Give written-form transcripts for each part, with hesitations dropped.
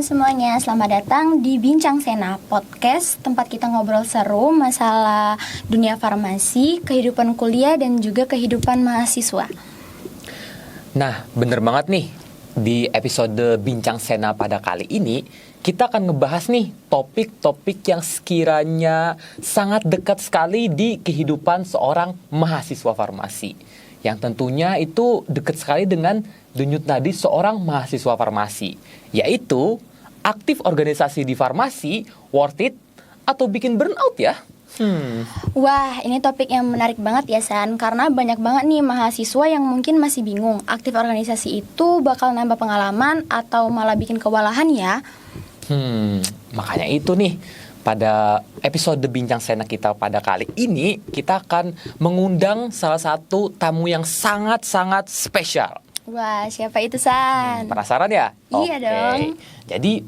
teman-teman semuanya, selamat datang di Bincang Sena Podcast, tempat kita ngobrol seru masalah dunia farmasi, kehidupan kuliah, dan juga kehidupan mahasiswa. Nah, bener banget nih, di episode Bincang Sena pada kali ini, kita akan ngebahas nih topik-topik yang sekiranya sangat dekat sekali di kehidupan seorang mahasiswa farmasi. Yang tentunya itu dekat sekali dengan denyut nadi seorang mahasiswa farmasi, yaitu aktif organisasi di farmasi, worth it, atau bikin burnout ya? Wah, ini topik yang menarik banget ya San, karena banyak banget nih mahasiswa yang mungkin masih bingung aktif organisasi itu bakal nambah pengalaman atau malah bikin kewalahan ya. Makanya itu nih, pada episode Bincang Sena kita pada kali ini, kita akan mengundang salah satu tamu yang sangat-sangat spesial. Wah, siapa itu San? Penasaran ya? Iya dong. Jadi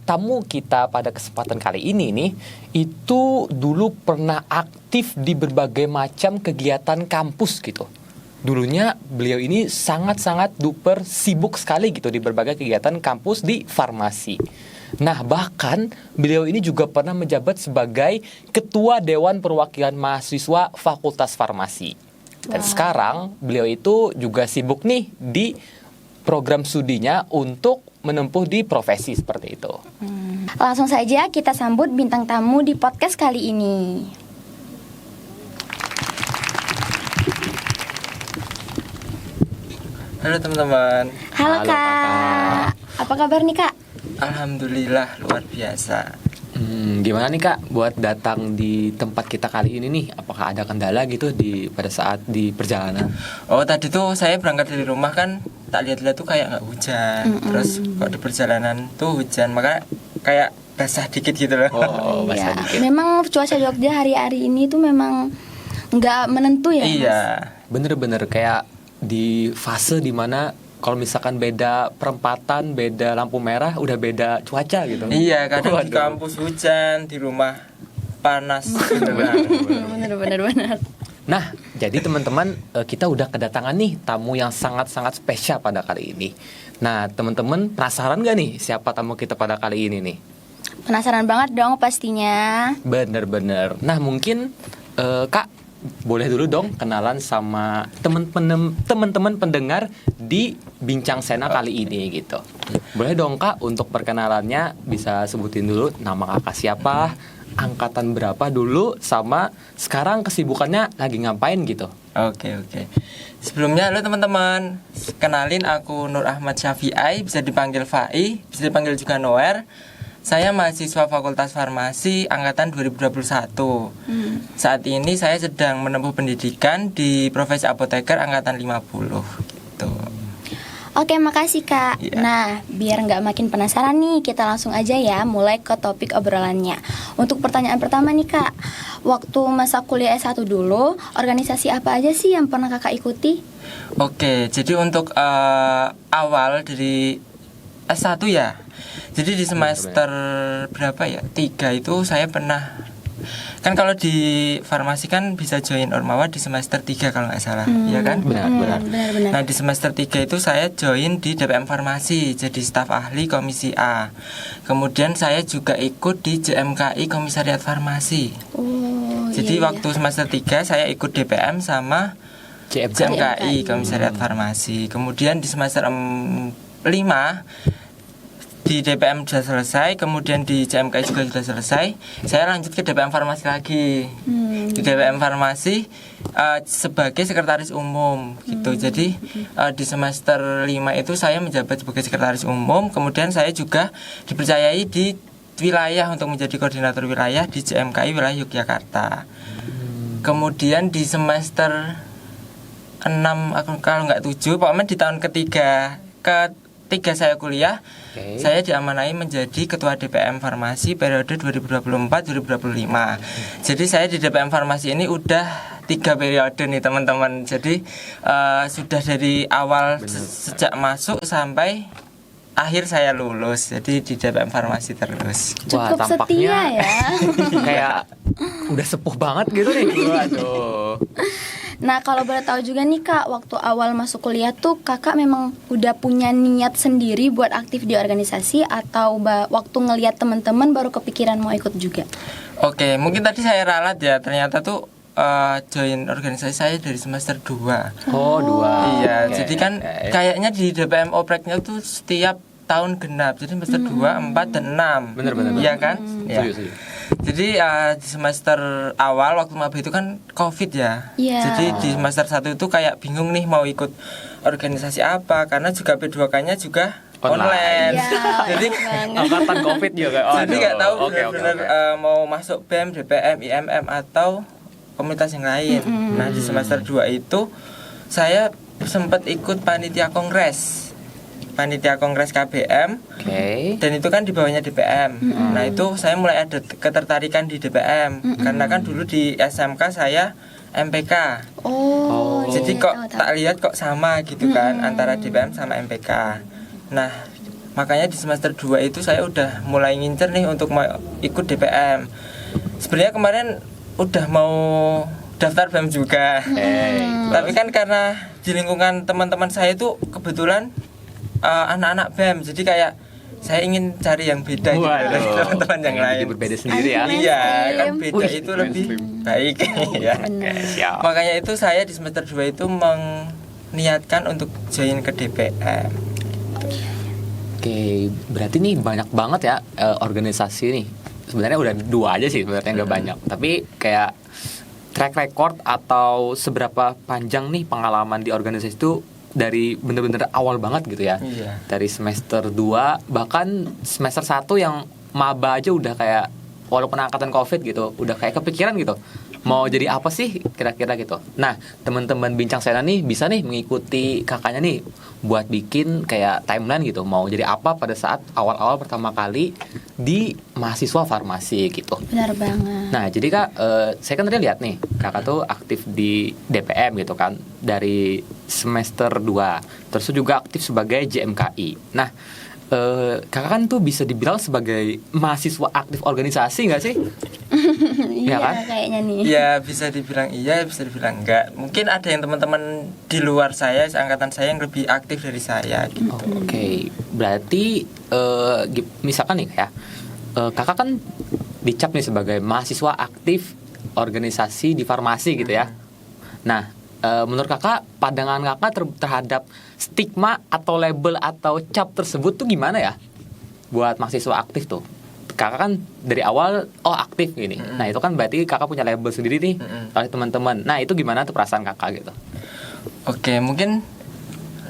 tamu kita pada kesempatan kali ini nih, itu dulu pernah aktif di berbagai macam kegiatan kampus gitu. Dulunya beliau ini sangat-sangat duper sibuk sekali gitu di berbagai kegiatan kampus di farmasi. Nah, bahkan beliau ini juga pernah menjabat sebagai Ketua Dewan Perwakilan Mahasiswa Fakultas Farmasi. Dan sekarang beliau itu juga sibuk nih di program studinya untuk menempuh di profesi seperti itu. Langsung saja kita sambut bintang tamu di podcast kali ini. Halo teman-teman. Halo Halo, Kak. Kakak. Apa kabar nih Kak? Alhamdulillah luar biasa. Gimana nih Kak buat datang di tempat kita kali ini nih? Apakah ada kendala gitu pada saat di perjalanan? Oh tadi tuh saya berangkat dari rumah kan, tak lihat-lihat tuh kayak nggak hujan. Terus kok di perjalanan tuh hujan, maka kayak basah dikit gitu loh. Oh, basah Iya. dikit. Memang cuaca Jogja hari-hari ini tuh memang nggak menentu ya Mas? Iya. Bener-bener kayak di fase dimana kalau misalkan beda perempatan, beda lampu merah, udah beda cuaca gitu. Iya, kadang di Waduh. kampus hujan, di rumah panas. Bener. Nah, jadi teman-teman, kita udah kedatangan nih tamu yang sangat-sangat spesial pada kali ini. Nah, teman-teman penasaran gak nih siapa tamu kita pada kali ini nih? Penasaran banget dong pastinya. Bener-bener. Nah, mungkin Kak, boleh dulu dong kenalan sama teman-teman pendengar di Bincang Sena kali ini gitu. Boleh dong Kak untuk perkenalannya bisa sebutin dulu nama Kakak siapa, angkatan berapa dulu, sama sekarang kesibukannya lagi ngapain gitu. Oke. Sebelumnya halo teman-teman. Kenalin aku Nur Ahmad Syafi'i, bisa dipanggil Fai, bisa dipanggil juga Noer. Saya mahasiswa Fakultas Farmasi angkatan 2021. Saat ini saya sedang menempuh pendidikan di profesi apoteker angkatan 50 gitu. Oke, makasih Kak. Iya. Nah, biar nggak makin penasaran nih, kita langsung aja ya mulai ke topik obrolannya. Untuk pertanyaan pertama nih Kak, waktu masa kuliah S1 dulu, organisasi apa aja sih yang pernah Kakak ikuti? Oke, jadi untuk awal dari S1 ya. Jadi di semester berapa ya? 3 itu saya pernah. Kan kalau di farmasi kan bisa join Ormawa di semester 3 kalau nggak salah, ya kan? Benar. Nah, di semester 3 itu saya join di DPM Farmasi, jadi staf ahli komisi A. Kemudian saya juga ikut di JMKI Komisariat Farmasi. Oh, Jadi iya. waktu semester 3 saya ikut DPM sama JMKI Komisariat Farmasi. Kemudian di semester 5 di DPM sudah selesai, kemudian di JMKI juga sudah selesai. Saya lanjut ke DPM Farmasi lagi. Di DPM Farmasi sebagai sekretaris umum gitu. Jadi di semester 5 itu saya menjabat sebagai sekretaris umum. Kemudian saya juga dipercayai di wilayah untuk menjadi koordinator wilayah di JMKI wilayah Yogyakarta. Kemudian di semester 6 kalau nggak 7, pokoknya di tahun ketiga saya kuliah, saya diamanai menjadi ketua DPM Farmasi periode 2024-2025. Jadi saya di DPM Farmasi ini udah 3 periode nih teman-teman. Jadi sudah dari awal sejak masuk sampai akhir saya lulus. Jadi di DPM Farmasi terus. Cukup setia ya. Kayak udah sepuh banget gitu nih. Waduh. Nah, kalau boleh tahu juga nih Kak, waktu awal masuk kuliah tuh Kakak memang udah punya niat sendiri buat aktif di organisasi atau waktu ngelihat teman-teman baru kepikiran mau ikut juga? Oke, mungkin tadi saya ralat ya. Ternyata tuh join organisasi saya dari semester 2. Oh, 2. Iya, Oke. jadi kan kayaknya di DPM Opreknya tuh setiap tahun genap. Jadi semester 2, 4 dan 6. Bener. Iya kan? Iya. Setuju. Jadi di semester awal waktu maba itu kan Covid ya. Iya. Jadi di semester 1 itu kayak bingung nih mau ikut organisasi apa karena juga P2K-nya juga online. Iya, Jadi banget. Angkatan Covid juga. jadi nggak tahu Oke. benar-benar mau masuk BEM, DPM, IMM atau komunitas yang lain. Nah, di semester 2 itu saya sempat ikut panitia kongres KBM. Oke. Dan itu kan di bawahnya DPM. Nah, itu saya mulai ada ketertarikan di DPM karena kan dulu di SMK saya MPK. Oh, Jadi iya, kok tahu. tak lihat kok sama gitu kan antara DPM sama MPK. Nah, makanya di semester 2 itu saya udah mulai ngincer nih untuk mau ikut DPM. Sebenarnya kemarin udah mau daftar BEM juga. Tapi kan karena di lingkungan teman-teman saya itu kebetulan anak-anak BEM. Jadi kayak saya ingin cari yang beda gitu dari teman-teman yang lain. Jadi berbeda sendiri ya. Iya, kan beda Wih, itu lebih baik ya. Benar. Siap. Makanya itu saya di semester 2 itu meniatkan untuk join ke DPM. Oke, berarti nih banyak banget ya organisasi nih. Sebenarnya udah 2 aja sih sebenarnya nggak banyak. Tapi kayak track record atau seberapa panjang nih pengalaman di organisasi itu dari bener-bener awal banget gitu ya. Iya. Dari semester 2 bahkan semester 1 yang maba aja udah kayak walaupun angkatan Covid gitu, udah kayak kepikiran gitu. Mau jadi apa sih kira-kira gitu. Nah, teman-teman Bincang Sena nih bisa nih mengikuti kakaknya nih buat bikin kayak timeline gitu. Mau jadi apa pada saat awal-awal pertama kali di mahasiswa farmasi gitu. Benar banget. Nah, jadi Kak, saya kan tadi lihat nih, Kakak tuh aktif di DPM gitu kan, dari semester 2. Terus juga aktif sebagai JMKI. Nah, Kakak kan tuh bisa dibilang sebagai mahasiswa aktif organisasi nggak sih? Iya, kan? kayaknya nih. Ya bisa dibilang iya, bisa dibilang enggak. Mungkin ada yang teman-teman di luar saya, seangkatan saya yang lebih aktif dari saya gitu. Oke, berarti misalkan nih ya, Kakak kan dicap nih sebagai mahasiswa aktif organisasi di farmasi gitu ya. Nah, menurut Kakak, pandangan Kakak terhadap stigma atau label atau cap tersebut tuh gimana ya buat mahasiswa aktif tuh? Kakak kan dari awal aktif gini. Nah, itu kan berarti Kakak punya label sendiri nih oleh teman-teman. Nah, itu gimana tuh perasaan Kakak gitu? Oke, mungkin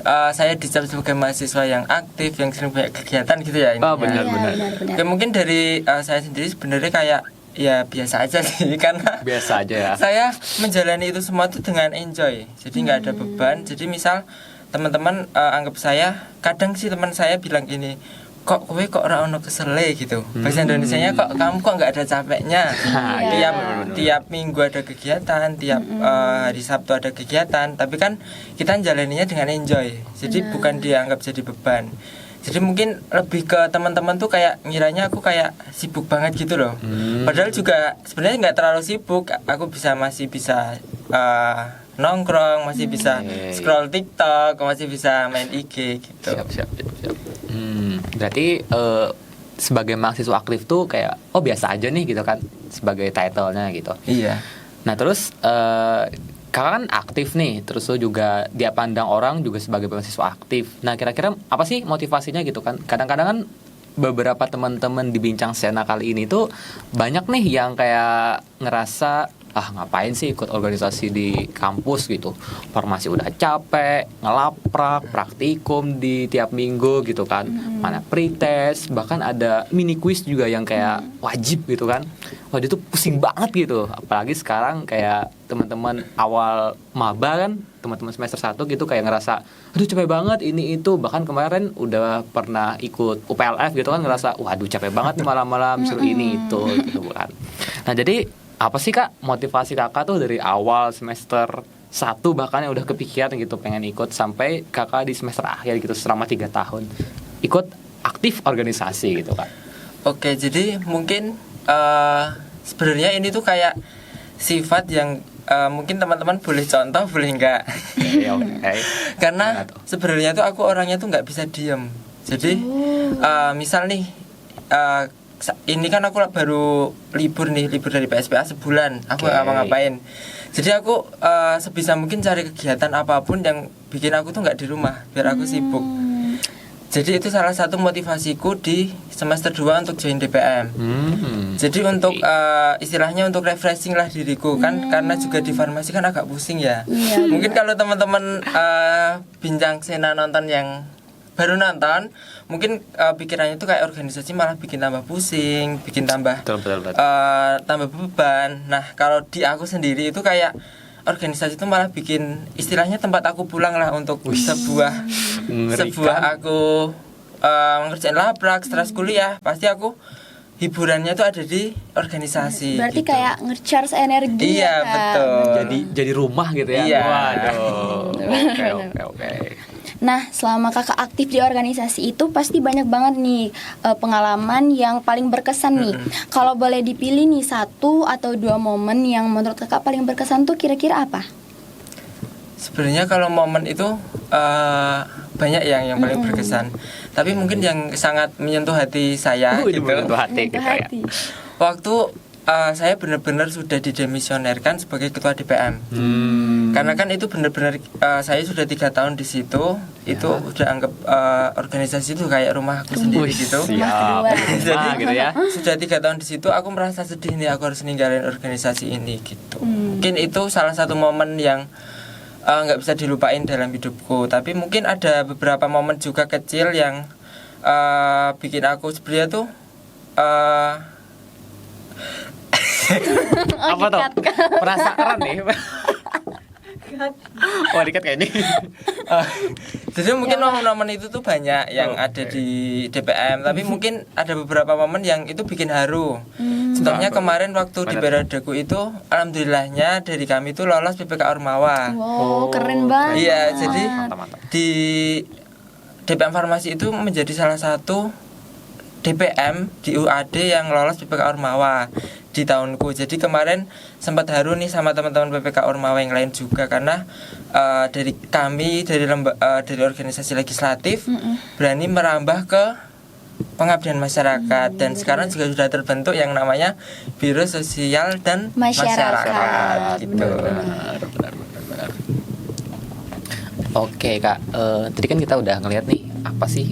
saya dicap sebagai mahasiswa yang aktif, yang sering banyak kegiatan gitu ya. Oh, intinya. benar. Benar. Oke, mungkin dari saya sendiri sebenarnya kayak ya biasa aja sih karena Biasa aja ya. saya menjalani itu semua tuh dengan enjoy. Jadi nggak ada beban. Jadi misal teman-teman anggap saya, kadang sih teman saya bilang gini, kok kowe kok ora ono kesele gitu. Bahasa Indonesianya kok kamu kok nggak ada capeknya. Iya. Tiap minggu ada kegiatan, tiap hari Sabtu ada kegiatan, tapi kan kita jalaninya dengan enjoy. Jadi bukan dianggap jadi beban. Jadi mungkin lebih ke teman-teman tuh kayak ngiranya aku kayak sibuk banget gitu loh. Padahal juga sebenarnya nggak terlalu sibuk. Aku masih bisa nongkrong, masih bisa scroll TikTok, masih bisa main IG gitu. Siap. Berarti sebagai mahasiswa aktif tuh kayak biasa aja nih gitu kan sebagai title-nya gitu. Iya. Nah, terus Kakak kan aktif nih, terus lo juga dia pandang orang juga sebagai mahasiswa aktif. Nah, kira-kira apa sih motivasinya gitu kan? Kadang-kadang kan beberapa teman-teman di Bincang Sena kali ini tuh banyak nih yang kayak ngerasa ngapain sih ikut organisasi di kampus gitu, farmasi udah capek, ngelaprak, praktikum di tiap minggu gitu kan, mana pretest, bahkan ada mini quiz juga yang kayak wajib gitu kan. Wah, itu pusing banget gitu, apalagi sekarang kayak teman-teman awal maba kan, teman-teman semester 1 gitu kayak ngerasa aduh capek banget ini itu, bahkan kemarin udah pernah ikut UPLF gitu kan ngerasa waduh capek banget nih malam-malam suruh ini itu gitu kan. Nah, jadi apa sih Kak motivasi Kakak tuh dari awal semester 1 bahkan yang udah kepikiran gitu pengen ikut sampai Kakak di semester akhir gitu selama 3 tahun ikut aktif organisasi gitu Kak? Oke, jadi mungkin sebenarnya ini tuh kayak sifat yang mungkin teman-teman boleh contoh, boleh enggak? Ya, oke. Karena sebenarnya tuh aku orangnya tuh nggak bisa diem. Jadi misal nih ini kan aku baru libur dari PSPA sebulan, aku nggak ngapa-ngapain. Jadi aku sebisa mungkin cari kegiatan apapun yang bikin aku tuh nggak di rumah, biar aku sibuk. Jadi itu salah satu motivasiku di semester 2 untuk join DPM. Jadi untuk istilahnya untuk refreshing lah diriku kan, karena juga di farmasi kan agak pusing ya. Mungkin kalau teman-teman bincang sena nonton yang baru nonton, mungkin pikirannya itu kayak organisasi malah bikin tambah pusing, bikin tambah tambah beban. Nah kalau di aku sendiri itu kayak organisasi itu malah bikin istilahnya tempat aku pulang lah untuk sebuah aku ngerjain labrak, stres kuliah, pasti aku hiburannya tuh ada di organisasi. Berarti gitu. kayak nge-charge energi. Iya, ya, Kak? betul. Jadi rumah gitu ya. Iya. Waduh. Oke. Nah, selama kakak aktif di organisasi itu pasti banyak banget nih pengalaman yang paling berkesan nih. Kalau boleh dipilih nih 1 atau 2 momen yang menurut kakak paling berkesan tuh kira-kira apa? Sebenarnya kalau momen itu banyak yang paling berkesan. Tapi mungkin yang sangat menyentuh hati saya gitu. Menyentuh hati gitu ya. Waktu saya benar-benar sudah didemisionerkan sebagai ketua DPM. Karena kan itu benar-benar saya sudah 3 tahun di situ, itu udah anggap organisasi itu kayak rumah aku sendiri gitu. Siap. Jadi gitu ya. sudah 3 tahun di situ, aku merasa sedih nih aku harus ninggalin organisasi ini gitu. Mungkin itu salah satu momen yang nggak bisa dilupain dalam hidupku. Tapi mungkin ada beberapa momen juga kecil yang bikin aku sebenarnya tuh Apa tuh? Penasaran nih. Oh, dikat kayak ini. Jadi mungkin momen-momen itu tuh banyak yang ada di DPM, tapi mungkin ada beberapa momen yang itu bikin haru. Contohnya kemarin waktu di periodeku itu, alhamdulillahnya dari kami itu lolos PPK Ormawa. Wow, keren banget. Iya, jadi Mantap. di DPM Farmasi itu menjadi salah satu DPM di UAD yang lolos PPK Ormawa di tahunku. Jadi kemarin sempat haru nih sama teman-teman PPK Ormawa yang lain juga, karena dari kami dari organisasi legislatif berani merambah ke pengabdian masyarakat, dan sekarang juga sudah terbentuk yang namanya Biro Sosial dan Masyarakat gitu. Benar. Oke Kak, tadi kan kita udah ngeliat nih apa sih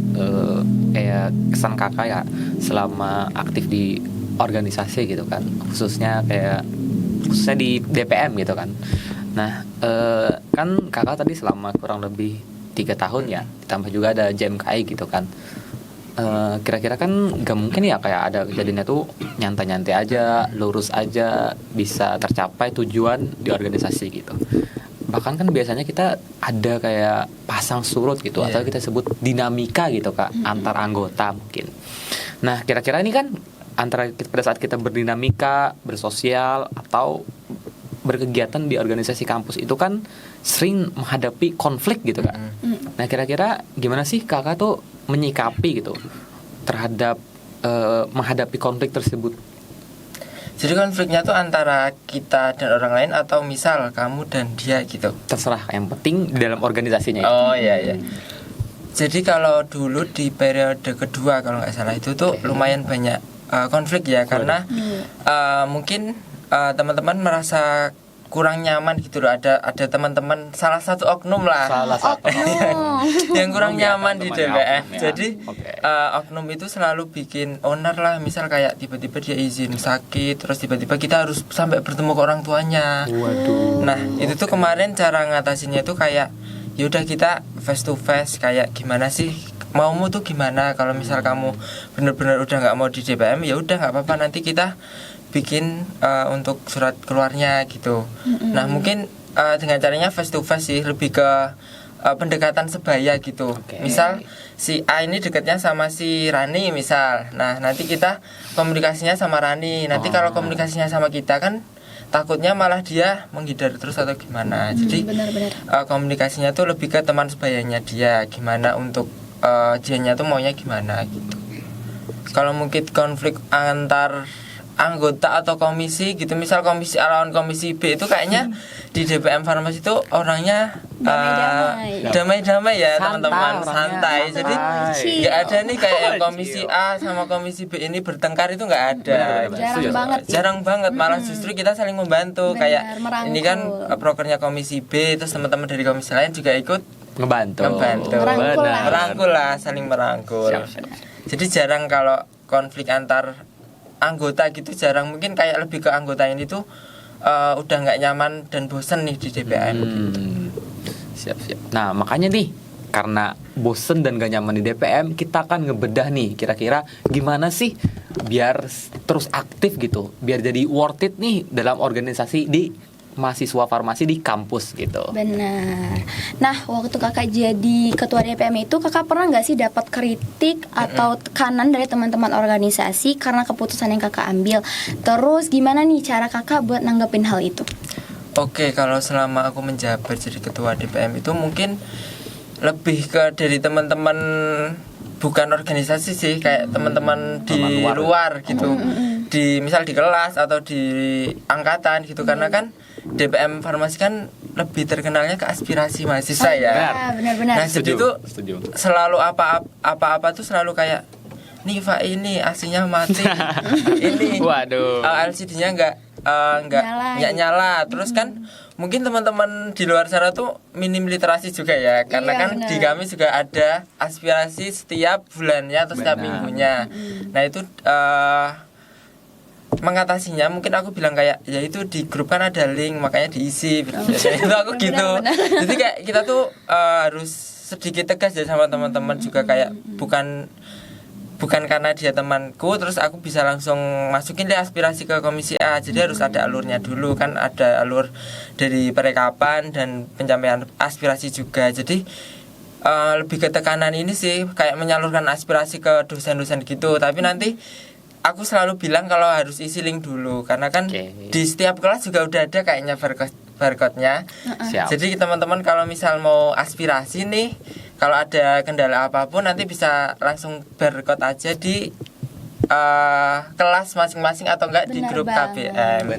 kayak kesan kakak ya selama aktif di organisasi gitu kan, khususnya di DPM gitu kan. Nah kan kakak tadi selama kurang lebih 3 tahun ya, ditambah juga ada JMKI gitu kan. Kira-kira kan gak mungkin ya kayak ada kejadiannya tuh nyantai-nyantai aja, lurus aja bisa tercapai tujuan di organisasi gitu. Bahkan kan biasanya kita ada kayak pasang surut gitu, atau kita sebut dinamika gitu Kak, antar anggota mungkin. Nah kira-kira ini kan antara pada saat kita berdinamika, bersosial atau berkegiatan di organisasi kampus itu kan sering menghadapi konflik gitu Kak. Nah kira-kira gimana sih kakak tuh menyikapi gitu terhadap menghadapi konflik tersebut? Jadi konfliknya tuh antara kita dan orang lain atau misal kamu dan dia gitu. Terserah, yang penting dalam organisasinya itu. Oh iya. Jadi kalau dulu di periode kedua kalau nggak salah itu tuh lumayan banyak konflik ya, karena mungkin teman-teman merasa kurang nyaman gitu loh. Ada teman-teman, salah satu oknum lah, yang kurang nyaman di DPM. Jadi oknum itu selalu bikin owner lah, misal kayak tiba-tiba dia izin sakit, terus tiba-tiba kita harus sampai bertemu ke orang tuanya. Waduh. Nah itu tuh kemarin cara ngatasinnya tuh kayak yaudah kita face to face, kayak gimana sih maumu tuh gimana. Kalau misal kamu benar-benar udah nggak mau di DPM, ya udah nggak apa-apa, nanti kita bikin untuk surat keluarnya gitu. Nah mungkin dengan caranya face to face sih, lebih ke pendekatan sebaya gitu. Misal si A ini dekatnya sama si Rani misal, nah nanti kita komunikasinya sama Rani. Nanti kalau komunikasinya sama kita kan takutnya malah dia menghindar terus atau gimana. Jadi komunikasinya tuh lebih ke teman sebayanya dia, gimana untuk dianya tuh maunya gimana gitu. Kalau mungkin konflik antar anggota atau komisi gitu, misal komisi A lawan komisi B itu kayaknya di DPM Farmasi itu orangnya damai-damai ya teman-teman, santai. Jadi nggak ada nih kayak yang komisi A sama komisi B ini bertengkar, itu nggak ada. Jarang banget, malah justru kita saling membantu. Kayak merangkul. ini kan prokernya komisi B, terus teman-teman dari komisi lain juga ikut ngebantu. Merangkul lah, saling merangkul. Siap. Jadi jarang kalau konflik antar anggota gitu, jarang. Mungkin kayak lebih ke anggota ini tuh udah nggak nyaman dan bosen nih di DPM gitu. Siap. Nah makanya nih, karena bosen dan gak nyaman di DPM, kita akan ngebedah nih kira-kira gimana sih biar terus aktif gitu, biar jadi worth it nih dalam organisasi di mahasiswa farmasi di kampus gitu. Benar. Nah, waktu kakak jadi ketua DPM itu, kakak pernah nggak sih dapat kritik atau tekanan dari teman-teman organisasi karena keputusan yang kakak ambil? Terus gimana nih cara kakak buat nanggepin hal itu? Oke, kalau selama aku menjabat jadi ketua DPM itu mungkin lebih ke dari teman-teman, bukan organisasi sih, kayak teman-teman di luar gitu. Di misal di kelas atau di angkatan gitu, karena kan DPM Farmasi kan lebih terkenalnya ke aspirasi mahasiswa ya. Benar-benar. Nah, jadi itu selalu apa-apa tuh selalu kayak nih Pak, ini AC-nya mati. Ini waduh. LCD-nya nggak nyala. Terus kan mungkin teman-teman di luar sana tuh minim literasi juga ya, karena kan di kami juga ada aspirasi setiap bulannya atau setiap minggunya. Nah, itu mengatasinya mungkin aku bilang kayak, ya itu di grup kan ada link, makanya diisi. Itu aku gitu. Jadi kayak kita tuh harus sedikit tegas ya sama teman-teman juga, kayak bukan karena dia temanku terus aku bisa langsung masukin deh aspirasi ke komisi A. Jadi harus ada alurnya dulu, kan ada alur dari perekapan dan pencapaian aspirasi juga. Jadi lebih ke tekanan ini sih, kayak menyalurkan aspirasi ke dosen-dosen gitu. Tapi nanti aku selalu bilang kalau harus isi link dulu, karena kan di setiap kelas juga udah ada kayaknya barcode-nya. Jadi teman-teman kalau misal mau aspirasi nih, kalau ada kendala apapun nanti bisa langsung barcode aja di kelas masing-masing atau enggak di grup KBM.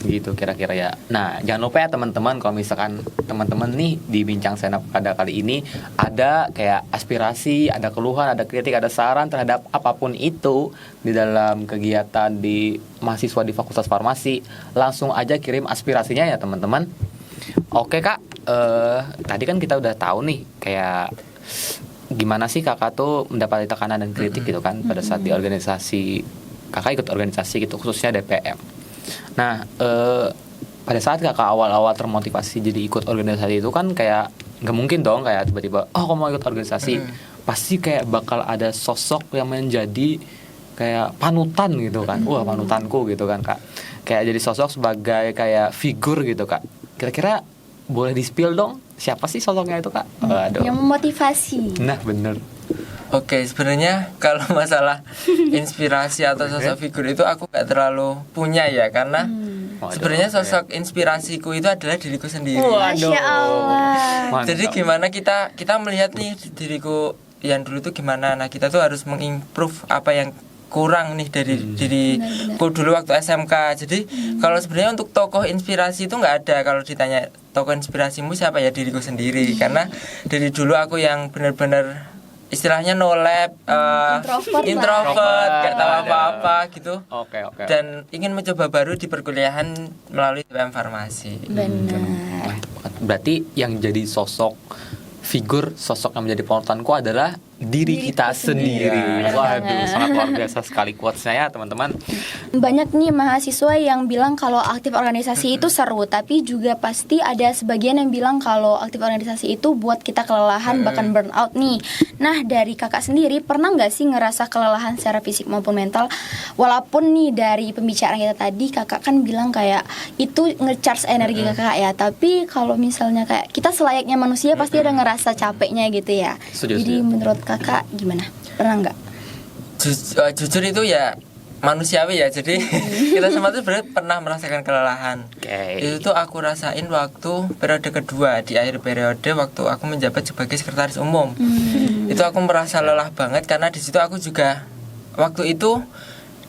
Gitu kira-kira ya. Nah, jangan lupa ya teman-teman, kalau misalkan teman-teman nih di Bincang Senap pada kali ini ada kayak aspirasi, ada keluhan, ada kritik, ada saran terhadap apapun itu di dalam kegiatan di mahasiswa di Fakultas Farmasi, langsung aja kirim aspirasinya ya teman-teman. Oke Kak, tadi kan kita udah tahu nih kayak gimana sih kakak tuh mendapati tekanan dan kritik gitu kan pada saat di organisasi, kakak ikut organisasi gitu, khususnya DPM. Nah, pada saat kakak awal-awal termotivasi jadi ikut organisasi itu kan kayak nggak mungkin dong kayak tiba-tiba kamu mau ikut organisasi, pasti kayak bakal ada sosok yang menjadi kayak panutan gitu kan. Wah, panutanku gitu kan Kak, kayak jadi sosok sebagai kayak figur gitu Kak. Kira-kira boleh di-spill dong siapa sih sosoknya itu Kak? Yang memotivasi. Nah bener. Oke, sebenarnya kalau masalah inspirasi atau sosok figur itu aku gak terlalu punya ya, karena sebenarnya sosok inspirasiku itu adalah diriku sendiri. Masya Allah. Jadi gimana kita melihat nih diriku yang dulu tuh gimana. Nah, kita tuh harus mengimprove apa yang kurang nih dari diriku dulu waktu SMK. Jadi kalau sebenarnya untuk tokoh inspirasi itu nggak ada. Kalau ditanya tokoh inspirasimu siapa, ya diriku sendiri. Karena dari dulu aku yang benar-benar istilahnya no lab, introvert, gak tahu apa-apa gitu. Oke. Dan ingin mencoba baru di perkuliahan melalui DPM Farmasi. Benar. Berarti yang jadi sosok figur, sosok yang menjadi panutanku adalah diri kita sendiri. Waduh, sangat luar biasa sekali quotes-nya ya teman-teman. Banyak nih mahasiswa yang bilang kalau aktif organisasi itu seru, tapi juga pasti ada sebagian yang bilang kalau aktif organisasi itu buat kita kelelahan, bahkan burnout nih. Nah, dari kakak sendiri pernah nggak sih ngerasa kelelahan secara fisik maupun mental? Walaupun nih dari pembicaraan kita tadi kakak kan bilang kayak itu nge-charge energi kakak ya, tapi kalau misalnya kayak kita selayaknya manusia pasti ada ngerasa capeknya gitu ya. Jadi menurut kakak gimana? Pernah nggak? Jujur itu ya manusiawi ya. Jadi kita semua tuh sebenarnya pernah merasakan kelelahan. Itu tuh aku rasain waktu periode kedua, di akhir periode waktu aku menjabat sebagai sekretaris umum. Itu aku merasa lelah banget karena di situ aku juga waktu itu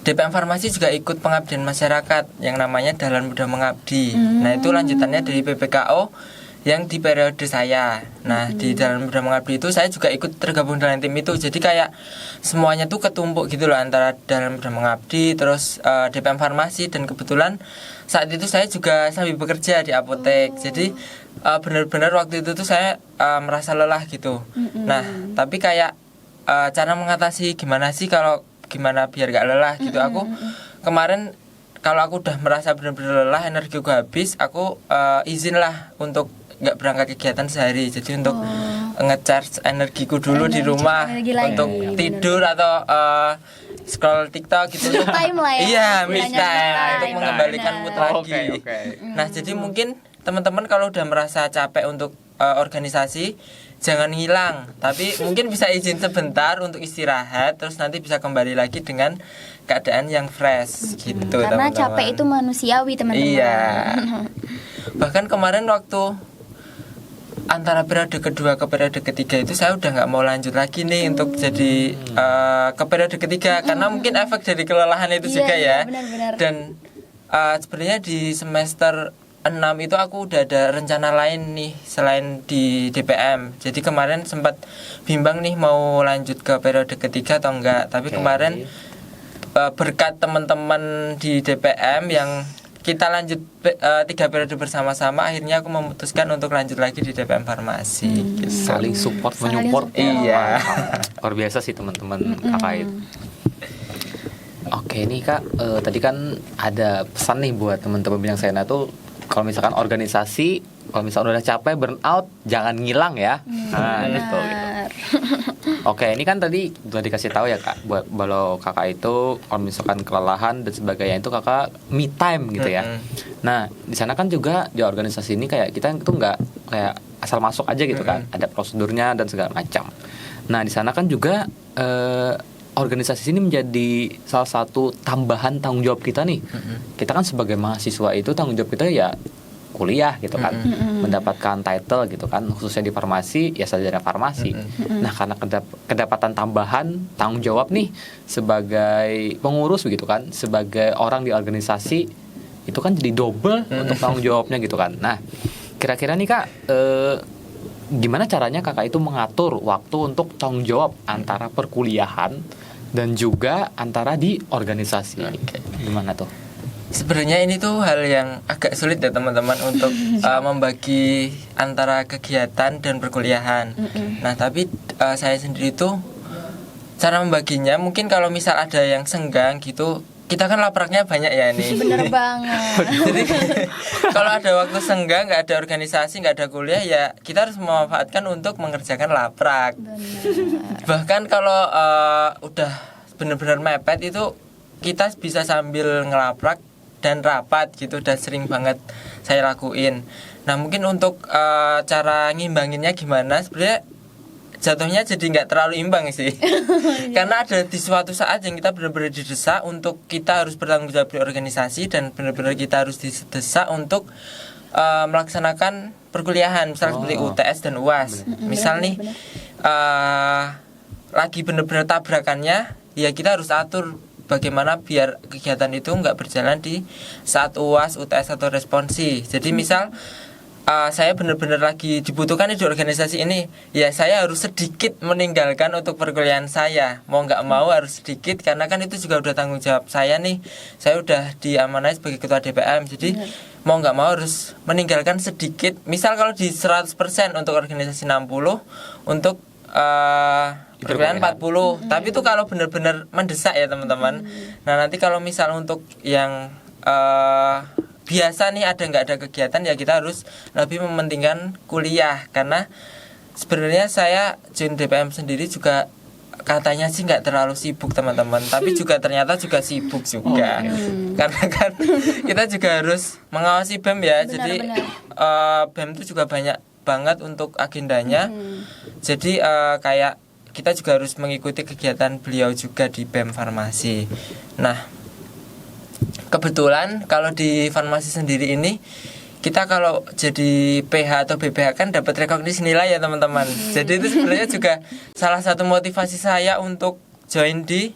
DPM Farmasi juga ikut pengabdian masyarakat yang namanya Dalan Muda Mengabdi. Nah, itu lanjutannya dari PPKO yang di periode saya. Nah, di Dalan Muda Mengabdi itu saya juga ikut tergabung dalam tim itu. Jadi kayak semuanya tuh ketumpuk gitu loh, antara Dalan Muda Mengabdi terus DPM Farmasi, dan kebetulan saat itu saya juga sambil bekerja di apotek. Jadi benar-benar waktu itu tuh saya merasa lelah gitu. Nah, tapi kayak cara mengatasi gimana sih, kalau gimana biar gak lelah gitu. Aku kemarin kalau aku udah merasa benar-benar lelah, energi gue habis, aku izin lah untuk gak berangkat kegiatan sehari. Jadi untuk nge-charge energiku dulu di rumah untuk tidur atau scroll TikTok gitu. Me time lah ya. Iya, me Istilahnya time untuk time. mengembalikan mood lagi. Oke. Nah, jadi mungkin teman-teman kalau udah merasa capek untuk organisasi, jangan ngilang, tapi mungkin bisa izin sebentar untuk istirahat, terus nanti bisa kembali lagi dengan keadaan yang fresh gitu. Karena teman-teman. capek itu manusiawi, teman-teman. Iya. Bahkan kemarin waktu antara periode kedua ke periode ketiga itu saya udah nggak mau lanjut lagi nih untuk jadi ke periode ketiga, karena mungkin efek dari kelelahan itu Iya, juga iya, ya. benar-benar. Dan sebenarnya di semester 6 itu aku udah ada rencana lain nih selain di DPM. Jadi kemarin sempat bimbang nih mau lanjut ke periode ketiga atau enggak. Tapi kemarin berkat teman-teman di DPM yang kita lanjut 3 periode bersama-sama, akhirnya aku memutuskan untuk lanjut lagi di DPM Farmasi. Gitu. Saling support, Saling menyupport. support. Iya. Luar biasa sih teman-teman kakak itu. Oke nih Kak, tadi kan ada pesan nih buat teman-teman bidang Sena tuh, kalau misalkan organisasi, kalau misalkan udah capek burn out, jangan ngilang ya. Nah, gitu. Oke, ini kan tadi udah dikasih tahu ya Kak, buat kalau kakak itu kalau misalkan kelelahan dan sebagainya itu kakak me time gitu ya. Nah, di sana kan juga di organisasi ini kayak kita itu nggak kayak asal masuk aja gitu kan, ada prosedurnya dan segala macam. Nah, di sana kan juga organisasi ini menjadi salah satu tambahan tanggung jawab kita nih. Kita kan sebagai mahasiswa itu tanggung jawab kita ya kuliah gitu kan, mendapatkan title gitu kan, khususnya di farmasi ya sarjana farmasi. Nah, karena kedapatan tambahan tanggung jawab nih sebagai pengurus begitu kan, sebagai orang di organisasi itu kan jadi double untuk tanggung jawabnya gitu kan. Nah, kira-kira nih Kak, gimana caranya kakak itu mengatur waktu untuk tanggung jawab antara perkuliahan dan juga antara di organisasi? Gimana tuh? Sebenarnya ini tuh hal yang agak sulit ya teman-teman untuk membagi antara kegiatan dan perkuliahan. Nah, tapi saya sendiri tuh cara membaginya mungkin kalau misal ada yang senggang gitu, kita kan lapraknya banyak ya nih. Bener banget. Jadi kalau ada waktu senggang, nggak ada organisasi, nggak ada kuliah, ya kita harus memanfaatkan untuk mengerjakan laprak. Bahkan kalau udah benar-benar mepet itu kita bisa sambil ngelaprak dan rapat gitu, udah sering banget saya lakuin. Nah, mungkin untuk cara ngimbanginnya gimana, sebenarnya jatuhnya jadi nggak terlalu imbang sih. Karena ada di suatu saat yang kita benar-benar didesak untuk kita harus bertanggung jawab di organisasi, dan benar-benar kita harus didesak untuk melaksanakan perkuliahan, misalnya seperti UTS dan UAS. Misal nih lagi benar-benar tabrakannya, ya kita harus atur bagaimana biar kegiatan itu nggak berjalan di saat UAS, UTS atau responsi. Jadi misal saya benar-benar lagi dibutuhkan di organisasi ini, ya saya harus sedikit meninggalkan untuk perkuliahan saya. Mau nggak mau harus sedikit, karena kan itu juga udah tanggung jawab saya nih. Saya udah diamanai sebagai ketua DPM, jadi mau nggak mau harus meninggalkan sedikit. Misal kalau di 100% untuk organisasi 60, untuk perkuliahan 40. Tapi itu kalau benar-benar mendesak ya teman-teman. Nah, nanti kalau misal untuk yang biasa nih nggak ada kegiatan, ya kita harus lebih mementingkan kuliah. Karena sebenarnya saya join DPM sendiri juga katanya sih nggak terlalu sibuk teman-teman, tapi juga ternyata juga sibuk juga. Karena kan kita juga harus mengawasi BEM ya. Jadi BEM itu juga banyak banget untuk agendanya. Jadi kayak kita juga harus mengikuti kegiatan beliau juga di BEM Farmasi. Nah, kebetulan kalau di farmasi sendiri ini, kita kalau jadi PH atau BPH kan dapat rekognisi nilai ya teman-teman. Jadi itu sebenarnya juga salah satu motivasi saya untuk join di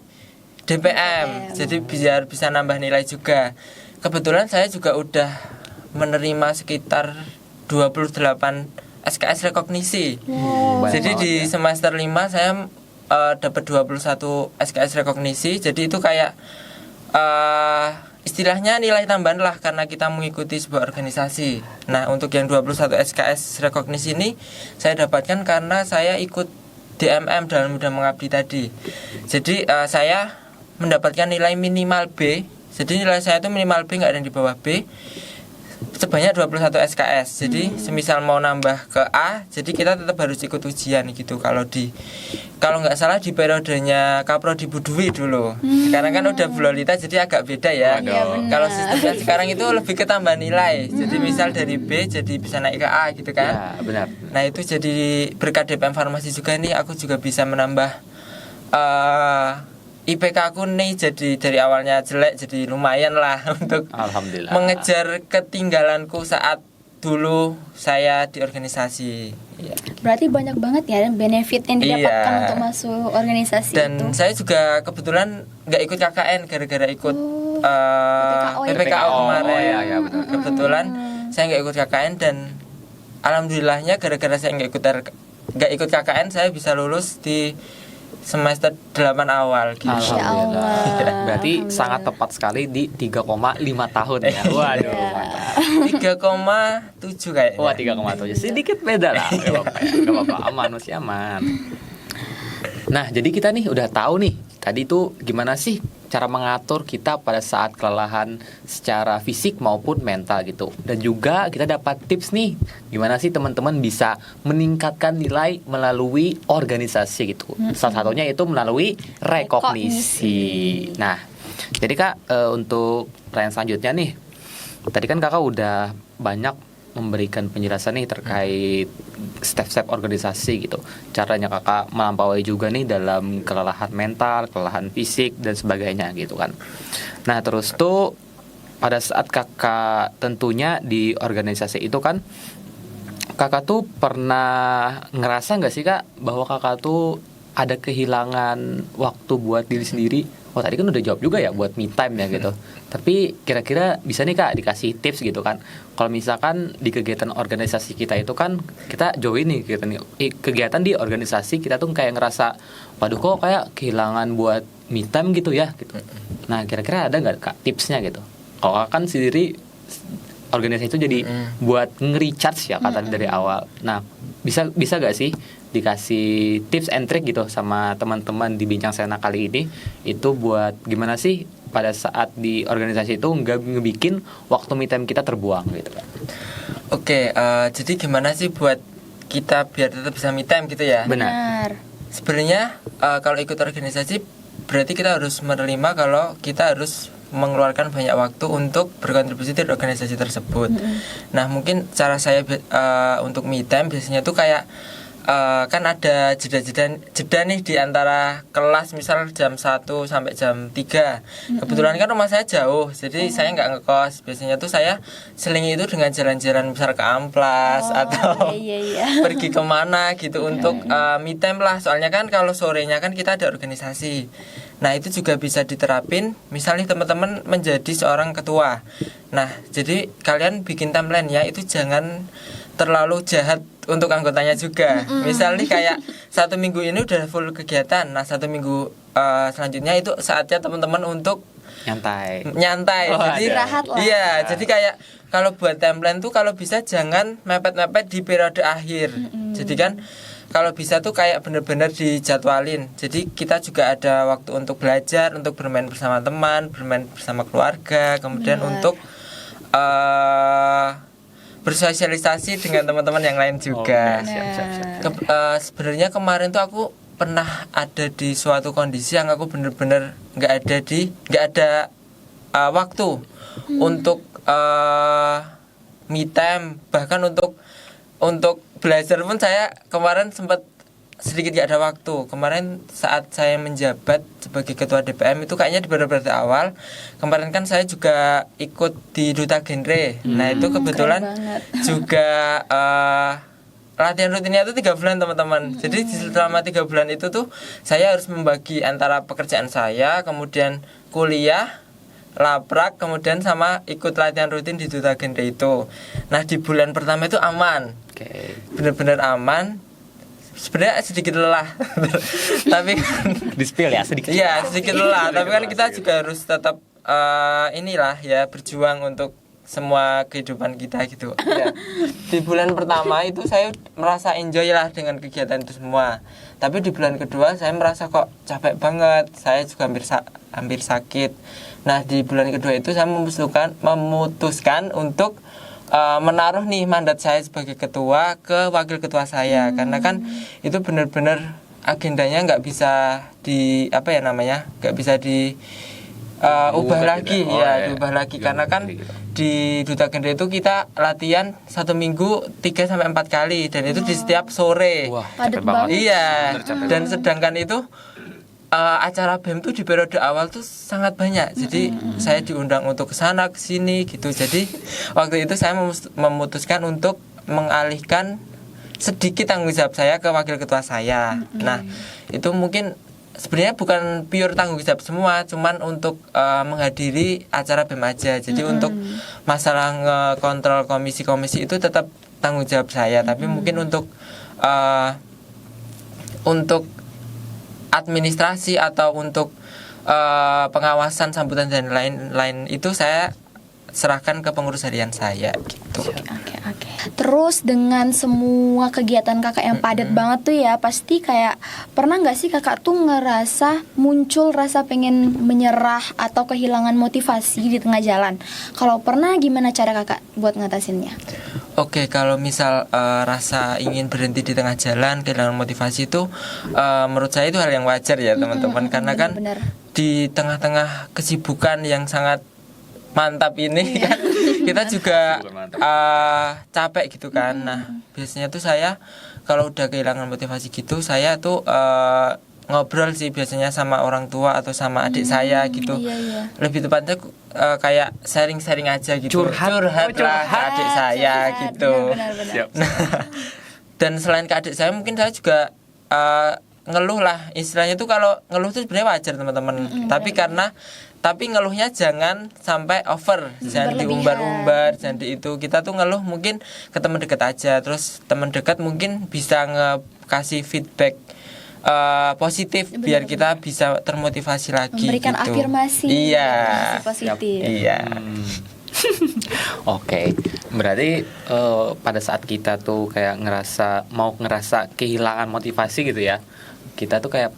DPM. Jadi biar bisa nambah nilai juga. Kebetulan saya juga udah menerima sekitar 28 SKS rekognisi. Jadi di semester 5 saya dapat 21 SKS rekognisi. Jadi itu kayak istilahnya nilai tambahan lah karena kita mengikuti sebuah organisasi. Nah, untuk yang 21 SKS rekognisi ini saya dapatkan karena saya ikut DMM dalam Muda Mengabdi tadi. Jadi saya mendapatkan nilai minimal B. Jadi nilai saya itu minimal B, nggak ada yang di bawah B. Sebanyak 21 SKS. Jadi semisal mau nambah ke A, jadi kita tetap harus ikut ujian gitu. Kalau nggak salah di periodenya Kaprodi Budwi dulu. Sekarang kan udah Bu Lolita jadi agak beda ya. Kalau sistemnya sekarang itu lebih ke tambah nilai. Jadi misal dari B jadi bisa naik ke A gitu kan. Ya, benar. Nah, itu jadi berkat DPM Farmasi juga nih aku juga bisa menambah IPK aku nih, jadi dari awalnya jelek jadi lumayan lah untuk Alhamdulillah. mengejar ketinggalanku saat dulu saya di organisasi. Ya. Berarti banyak banget ya benefit yang didapatkan Iya. untuk masuk organisasi Dan itu. saya juga kebetulan nggak ikut KKN gara-gara ikut PPKO kemarin. Oh, iya, benar. Kebetulan saya nggak ikut KKN dan alhamdulillahnya gara-gara saya nggak ikut KKN saya bisa lulus di semester 8 awal gitu. Masya Allah. Berarti Alhamdulillah. sangat tepat sekali di 3,5 tahun ya. Waduh. Iya. 3,7 kayaknya. Wah, 3,7. Sedikit beda lah. Gak apa-apa, ya. Gak apa-apa. Aman, masih aman. Nah, jadi kita nih udah tahu nih tadi tuh gimana sih cara mengatur kita pada saat kelelahan secara fisik maupun mental gitu. Dan juga kita dapat tips nih gimana sih teman-teman bisa meningkatkan nilai melalui organisasi gitu. Salah satunya itu melalui rekognisi. Nah, jadi Kak, untuk pertanyaan selanjutnya nih. Tadi kan Kakak udah banyak memberikan penjelasan nih terkait step-step organisasi gitu. Caranya Kakak melampaui juga nih dalam kelelahan mental, kelelahan fisik dan sebagainya gitu kan. Nah, terus tuh pada saat Kakak tentunya di organisasi itu kan Kakak tuh pernah ngerasa nggak sih Kak bahwa Kakak tuh ada kehilangan waktu buat diri sendiri? Oh, tadi kan udah jawab juga ya buat me time ya gitu. Tapi kira-kira bisa nih Kak dikasih tips gitu kan. Kalau misalkan di kegiatan organisasi kita itu kan kita join nih kegiatan di organisasi kita tuh kayak ngerasa waduh kok kayak kehilangan buat me time gitu ya gitu. Nah, kira-kira ada nggak Kak tipsnya gitu? Kalau Kakak kan sendiri organisasi itu jadi buat nge-recharge ya kata dari awal. Nah, bisa gak sih dikasih tips and trick gitu sama teman-teman di Bincang Sena kali ini itu buat gimana sih pada saat di organisasi itu nggak ngebikin waktu me time kita terbuang gitu kan? Oke, jadi gimana sih buat kita biar tetap bisa me time gitu ya? Benar. Sebenarnya kalau ikut organisasi berarti kita harus menerima kalau kita harus mengeluarkan banyak waktu untuk berkontribusi di organisasi tersebut. Nah, mungkin cara saya untuk me time biasanya tuh kayak kan ada jeda nih di antara kelas, misal jam 1 sampai jam 3. Kebetulan kan rumah saya jauh, jadi saya nggak ngekos. Biasanya tuh saya selingi itu dengan jalan-jalan misal ke Amplas atau pergi kemana gitu untuk me time lah. Soalnya kan kalau sorenya kan kita ada organisasi. Nah, itu juga bisa diterapin misalnya teman-teman menjadi seorang ketua. Nah, jadi kalian bikin timeline ya, itu jangan terlalu jahat untuk anggotanya juga. Misal nih kayak 1 minggu ini udah full kegiatan. Nah, 1 minggu selanjutnya itu saatnya teman-teman untuk nyantai. Jadi istirahat lah. Iya, jadi kayak kalau buat timeline tuh kalau bisa jangan mepet-mepet di periode akhir. Jadi kan kalau bisa tuh kayak bener-bener dijadwalin. Jadi kita juga ada waktu untuk belajar, untuk bermain bersama teman, bermain bersama keluarga, kemudian untuk bersosialisasi dengan teman-teman yang lain juga. Sebenarnya kemarin tuh aku pernah ada di suatu kondisi yang aku bener-bener nggak ada waktu untuk me time, bahkan untuk belajar pun saya kemarin sempat sedikit gak ada waktu. Kemarin saat saya menjabat sebagai ketua DPM itu kayaknya di periode awal. Kemarin kan saya juga ikut di Duta Genre. Nah, itu kebetulan juga latihan rutinnya itu 3 bulan teman-teman. Jadi selama 3 bulan itu tuh saya harus membagi antara pekerjaan saya, kemudian kuliah, laprak, kemudian sama ikut latihan rutin di Duta Genre itu. Nah di bulan pertama itu aman, bener-bener aman. Sebenarnya sedikit lelah, tapi kan Di-spill ya sedikit. iya sedikit lelah. Tapi kan kita juga harus tetap inilah ya berjuang untuk semua kehidupan kita gitu. Ya. Di bulan pertama itu saya merasa enjoy lah dengan kegiatan itu semua. Tapi di bulan kedua saya merasa kok capek banget. Saya juga hampir sakit. Nah di bulan kedua itu saya memutuskan untuk menaruh nih mandat saya sebagai ketua ke wakil ketua saya. Karena kan itu benar-benar agendanya nggak bisa nggak bisa di ubah lagi diubah lagi karena kan di Duta Genre itu kita latihan 1 minggu 3-4 kali dan itu di setiap sore. Wah, Padat capek banget. Iya. Capek Dan sedangkan itu acara BEM tuh di periode awal tuh sangat banyak. Jadi saya diundang untuk kesana kesini gitu. Jadi waktu itu saya memutuskan untuk mengalihkan sedikit tanggung jawab saya ke wakil ketua saya. Nah itu mungkin sebenarnya bukan pure tanggung jawab semua, cuman untuk menghadiri acara BEM aja. Jadi untuk masalah ngekontrol komisi-komisi itu tetap tanggung jawab saya, tapi mungkin untuk administrasi atau untuk pengawasan sambutan dan lain-lain itu saya serahkan ke pengurus harian saya gitu. Oke. Terus dengan semua kegiatan kakak yang padat banget tuh ya, pasti kayak pernah nggak sih kakak tuh ngerasa muncul rasa pengen menyerah atau kehilangan motivasi di tengah jalan? Kalau pernah, gimana cara kakak buat ngatasinnya? Oke, kalau misal rasa ingin berhenti di tengah jalan, kehilangan motivasi itu menurut saya itu hal yang wajar ya teman-teman, karena kan benar. di tengah-tengah kesibukan yang sangat mantap ini kan kita juga capek gitu kan. Nah biasanya tuh saya kalau udah kehilangan motivasi gitu, saya tuh ngobrol sih biasanya sama orang tua atau sama adik saya gitu. Iya. Lebih tepatnya kayak sharing-sharing aja gitu. Curhat lah ke adik saya gitu. Benar. Nah, dan selain ke adik saya mungkin saya juga ngeluh lah, istilahnya tuh kalau ngeluh tuh sebenarnya wajar teman-teman. Tapi ngeluhnya jangan sampai over, jangan diumbar-umbar, jangan itu. Kita tuh ngeluh mungkin ke teman dekat aja, terus teman dekat mungkin bisa ngasih feedback positif biar kita bisa termotivasi lagi. Memberikan gitu. afirmasi. Iya. Positif. Iya. Oke, berarti pada saat kita tuh kayak ngerasa kehilangan motivasi gitu ya, kita tuh kayak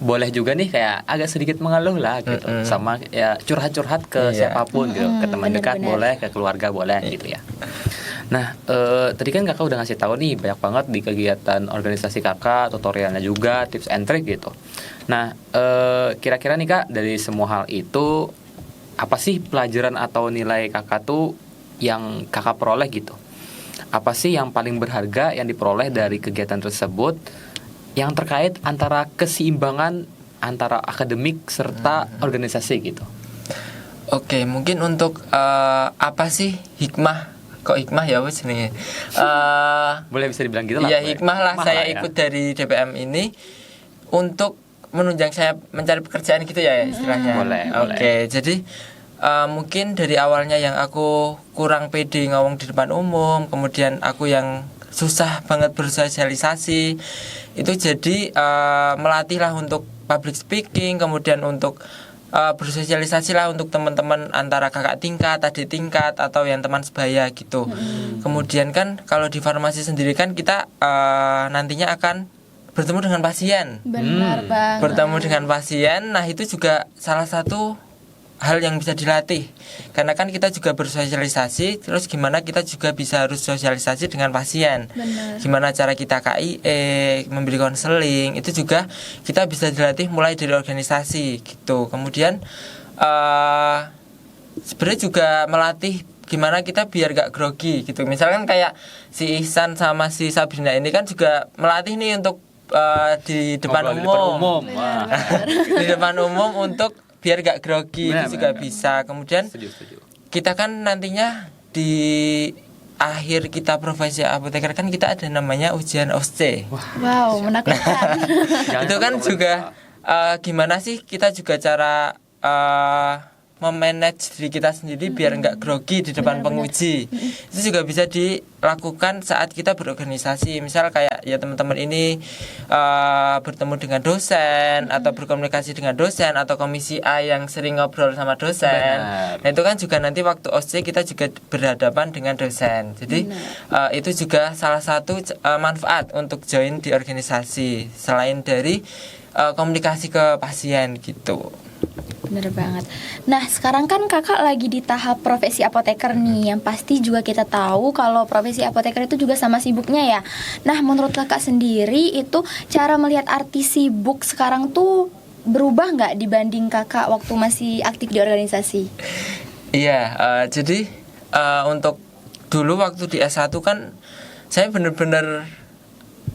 boleh juga nih kayak agak sedikit mengeluh lah gitu, sama ya curhat-curhat ke siapapun gitu, ke teman dekat boleh, ke keluarga boleh gitu ya. Nah, tadi kan kakak udah ngasih tahu nih banyak banget di kegiatan organisasi kakak, tutorialnya juga, tips and trick gitu. Nah, kira-kira nih kak, dari semua hal itu apa sih pelajaran atau nilai kakak tuh yang kakak peroleh gitu? Apa sih yang paling berharga yang diperoleh dari kegiatan tersebut yang terkait antara keseimbangan antara akademik serta organisasi gitu? Oke, mungkin untuk apa sih hikmah? Kok hikmah ya wes nih? Boleh bisa dibilang gitu lah. Iya, hikmah lah saya ya. ikut dari DPM ini untuk menunjang saya mencari pekerjaan gitu ya istilahnya. Boleh. Oke, jadi mungkin dari awalnya yang aku kurang pede ngomong di depan umum, kemudian aku yang susah banget bersosialisasi, itu jadi melatih lah untuk public speaking, kemudian untuk bersosialisasi lah untuk teman-teman antara kakak tingkat, adik tingkat, atau yang teman sebaya gitu. Kemudian kan kalau di farmasi sendiri kan kita nantinya akan bertemu dengan pasien. Benar banget. Bertemu dengan pasien, nah itu juga salah satu hal yang bisa dilatih, karena kan kita juga bersosialisasi, terus gimana kita juga bisa harus sosialisasi dengan pasien. Benar. Gimana cara kita KIE, memberi konseling, itu juga kita bisa dilatih mulai dari organisasi gitu. Kemudian sebenarnya juga melatih gimana kita biar gak grogi gitu. Misalkan kayak si Ihsan sama si Sabrina ini kan juga melatih nih untuk di depan umum. Di depan umum untuk biar gak grogi, itu juga bisa. Kemudian kita kan nantinya di akhir kita profesi apoteker kan kita ada namanya ujian OSCE. Wow, menakutkan. Itu kan juga gimana sih kita juga cara memanage diri kita sendiri biar nggak grogi di depan penguji. Itu juga bisa dilakukan saat kita berorganisasi. Misal kayak ya teman-teman ini bertemu dengan dosen atau berkomunikasi dengan dosen atau komisi A yang sering ngobrol sama dosen. Nah itu kan juga nanti waktu OSCE kita juga berhadapan dengan dosen. Jadi itu juga salah satu manfaat untuk join di organisasi selain dari komunikasi ke pasien gitu. Bener banget. Nah sekarang kan kakak lagi di tahap profesi apoteker nih, yang pasti juga kita tahu kalau profesi apoteker itu juga sama sibuknya ya. Nah menurut kakak sendiri itu cara melihat artis sibuk sekarang tuh berubah nggak dibanding kakak waktu masih aktif di organisasi? Iya, jadi untuk dulu waktu di S1 kan saya bener-bener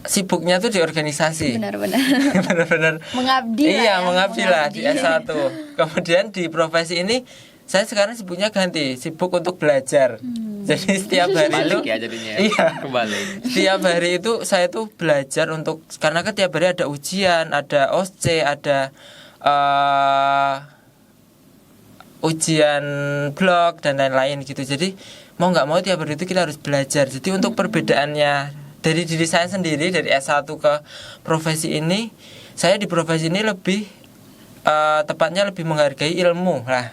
sibuknya tuh di organisasi. Benar-benar. Benar-benar mengabdi. Iya, lah ya, mengabdi lah di S1. Kemudian di profesi ini saya sekarang sibuknya ganti, sibuk untuk belajar. Jadi setiap hari Balik itu ya jadinya. Iya. Kembali. Setiap hari itu saya tuh belajar untuk karena kan tiap hari ada ujian, ada OSCE, ada ujian blog dan lain-lain gitu. Jadi mau nggak mau tiap hari itu kita harus belajar. Jadi untuk perbedaannya dari diri saya sendiri dari S1 ke profesi ini, saya di profesi ini lebih tepatnya lebih menghargai ilmu lah.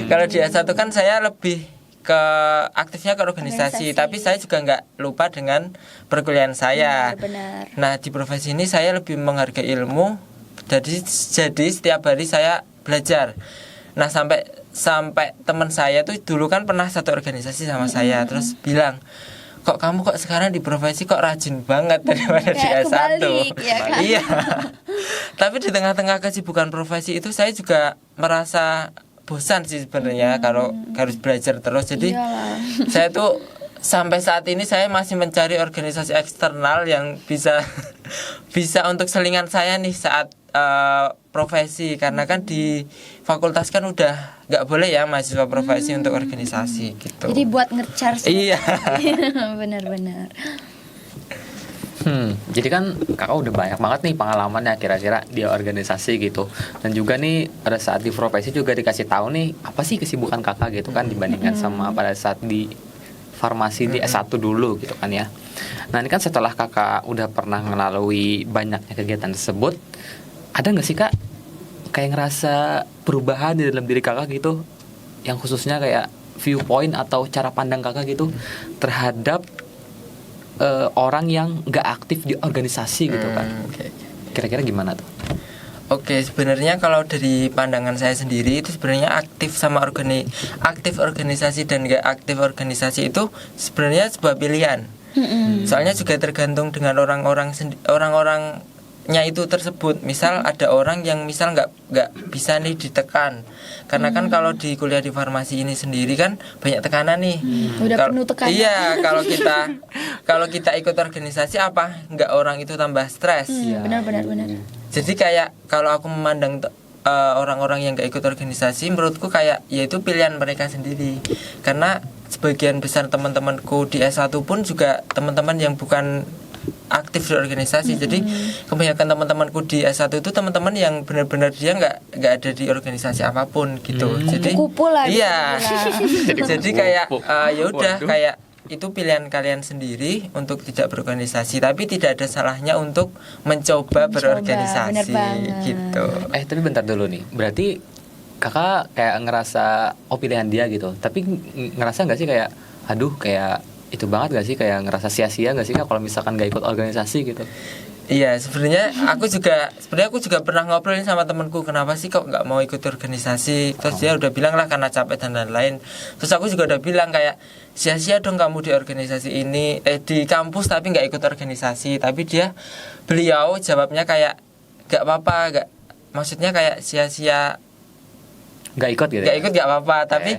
Kalau di S1 kan saya lebih ke aktifnya ke organisasi, tapi saya juga nggak lupa dengan perkuliahan saya. Benar. Nah di profesi ini saya lebih menghargai ilmu, jadi setiap hari saya belajar. Nah sampai teman saya tuh dulu kan pernah satu organisasi sama saya, terus bilang, kok kamu kok sekarang di profesi kok rajin banget daripada di S1. Kebalik, ya kan? Iya. Tapi di tengah-tengah kesibukan profesi itu saya juga merasa bosan sih sebenarnya kalau harus belajar terus. Jadi saya tuh sampai saat ini saya masih mencari organisasi eksternal yang bisa untuk selingan saya nih saat profesi, karena kan di fakultas kan udah nggak boleh ya mahasiswa profesi untuk organisasi gitu. Jadi buat nge-charge. Iya. Benar-benar. Jadi kan kakak udah banyak banget nih pengalamannya kira-kira di organisasi gitu. Dan juga nih pada saat di profesi juga dikasih tahu nih apa sih kesibukan kakak gitu kan dibandingkan sama pada saat di farmasi di S1 dulu gitu kan ya. Nah ini kan setelah kakak udah pernah melalui banyaknya kegiatan tersebut, ada nggak sih kak kayak ngerasa perubahan di dalam diri kakak gitu, yang khususnya kayak viewpoint atau cara pandang kakak gitu terhadap orang yang nggak aktif di organisasi gitu kan? Kira-kira gimana tuh? Oke, sebenarnya kalau dari pandangan saya sendiri itu sebenarnya aktif organisasi dan nggak aktif organisasi itu sebenarnya sebuah pilihan. Soalnya juga tergantung dengan orang-orangnya itu tersebut. Misal ada orang yang misal nggak bisa nih ditekan, karena kan kalau di kuliah di farmasi ini sendiri kan banyak tekanan nih. Udah penuh tekanan. Iya, kalau kita ikut organisasi apa nggak orang itu tambah stres. Benar. Jadi kayak kalau aku memandang orang-orang yang gak ikut organisasi, menurutku kayak yaitu pilihan mereka sendiri. Karena sebagian besar teman-temanku di S1 pun juga teman-teman yang bukan aktif di organisasi. Jadi kebanyakan teman-temanku di S1 itu teman-teman yang benar-benar dia nggak ada di organisasi apapun gitu. Jadi kupu lah. iya. Jadi kayak ya udah Waduh. kayak itu pilihan kalian sendiri untuk tidak berorganisasi, tapi tidak ada salahnya untuk mencoba berorganisasi gitu. Tapi bentar dulu nih, berarti kakak kayak ngerasa pilihan dia gitu, tapi ngerasa nggak sih kayak aduh kayak itu banget nggak sih, kayak ngerasa sia-sia nggak sih kak kalau misalkan nggak ikut organisasi gitu? Iya, sebenarnya aku juga pernah ngobrolin sama temanku, kenapa sih kok nggak mau ikut organisasi. Terus dia udah bilang lah karena capek dan lain-lain. Terus aku juga udah bilang kayak sia-sia dong kamu di organisasi ini, di kampus tapi nggak ikut organisasi. Tapi beliau jawabnya kayak nggak apa-apa, maksudnya kayak sia-sia Nggak ikut gitu? Nggak ikut nggak apa-apa, tapi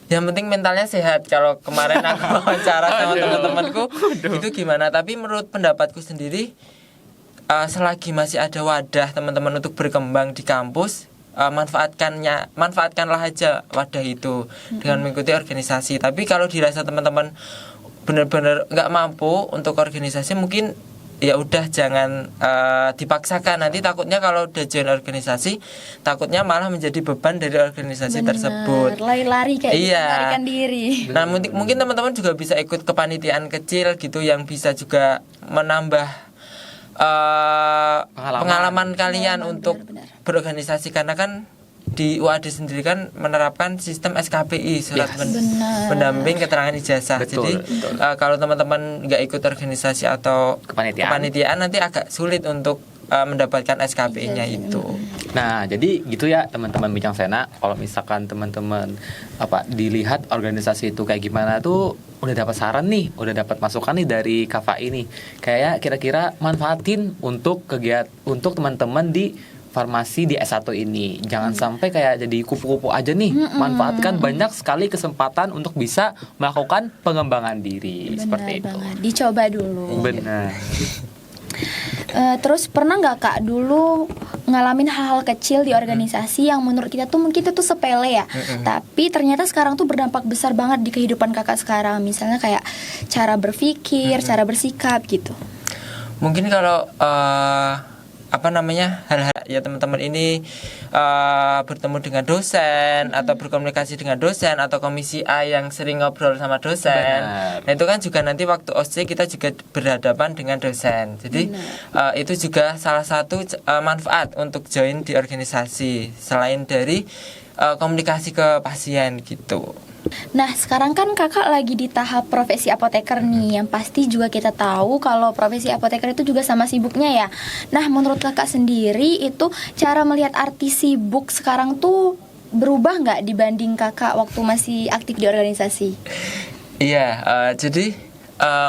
yang penting mentalnya sehat. Kalau kemarin aku wawancara sama teman-temanku itu gimana, tapi menurut pendapatku sendiri, selagi masih ada wadah teman-teman untuk berkembang di kampus, manfaatkanlah aja wadah itu dengan mengikuti organisasi. Tapi kalau dirasa teman-teman benar-benar nggak mampu untuk organisasi, mungkin ya udah jangan dipaksakan. Nanti takutnya kalau udah join organisasi, takutnya malah menjadi beban dari organisasi tersebut. Lari-lari kayak gitu, Iya. melarikan diri. Nah mungkin teman-teman juga bisa ikut kepanitiaan kecil gitu yang bisa juga menambah pengalaman kalian untuk benar-benar. berorganisasi, karena kan di UAD sendiri kan menerapkan sistem SKPI, surat Benar. pendamping keterangan ijazah. Betul, Jadi betul. kalau teman-teman nggak ikut organisasi atau kepanitiaan nanti agak sulit untuk mendapatkan SKPI-nya itu. Nah, jadi gitu ya teman-teman Bincang Sena. Kalau misalkan teman-teman dilihat organisasi itu kayak gimana tuh udah dapat saran nih, udah dapat masukan nih dari Kakak ini. Kayak kira-kira manfaatin untuk untuk teman-teman di farmasi di S1 ini. Jangan sampai kayak jadi kupu-kupu aja nih. Manfaatkan banyak sekali kesempatan untuk bisa melakukan pengembangan diri. Benar Seperti itu. banget. Dicoba dulu. Benar. Terus pernah nggak Kak dulu ngalamin hal-hal kecil di organisasi yang menurut kita tuh mungkin itu tuh sepele ya, tapi ternyata sekarang tuh berdampak besar banget di kehidupan Kakak sekarang. Misalnya kayak cara berpikir, cara bersikap gitu. Mungkin kalau hal-hal ya teman-teman ini bertemu dengan dosen atau berkomunikasi dengan dosen atau komisi A yang sering ngobrol sama dosen. Benar. Nah itu kan juga nanti waktu OSCE kita juga berhadapan dengan dosen. Jadi itu juga salah satu manfaat untuk join di organisasi selain dari komunikasi ke pasien gitu. Nah sekarang kan Kakak lagi di tahap profesi apoteker nih, yang pasti juga kita tahu kalau profesi apoteker itu juga sama sibuknya ya. Nah menurut Kakak sendiri itu cara melihat arti sibuk sekarang tuh berubah nggak dibanding Kakak waktu masih aktif di organisasi? Iya, jadi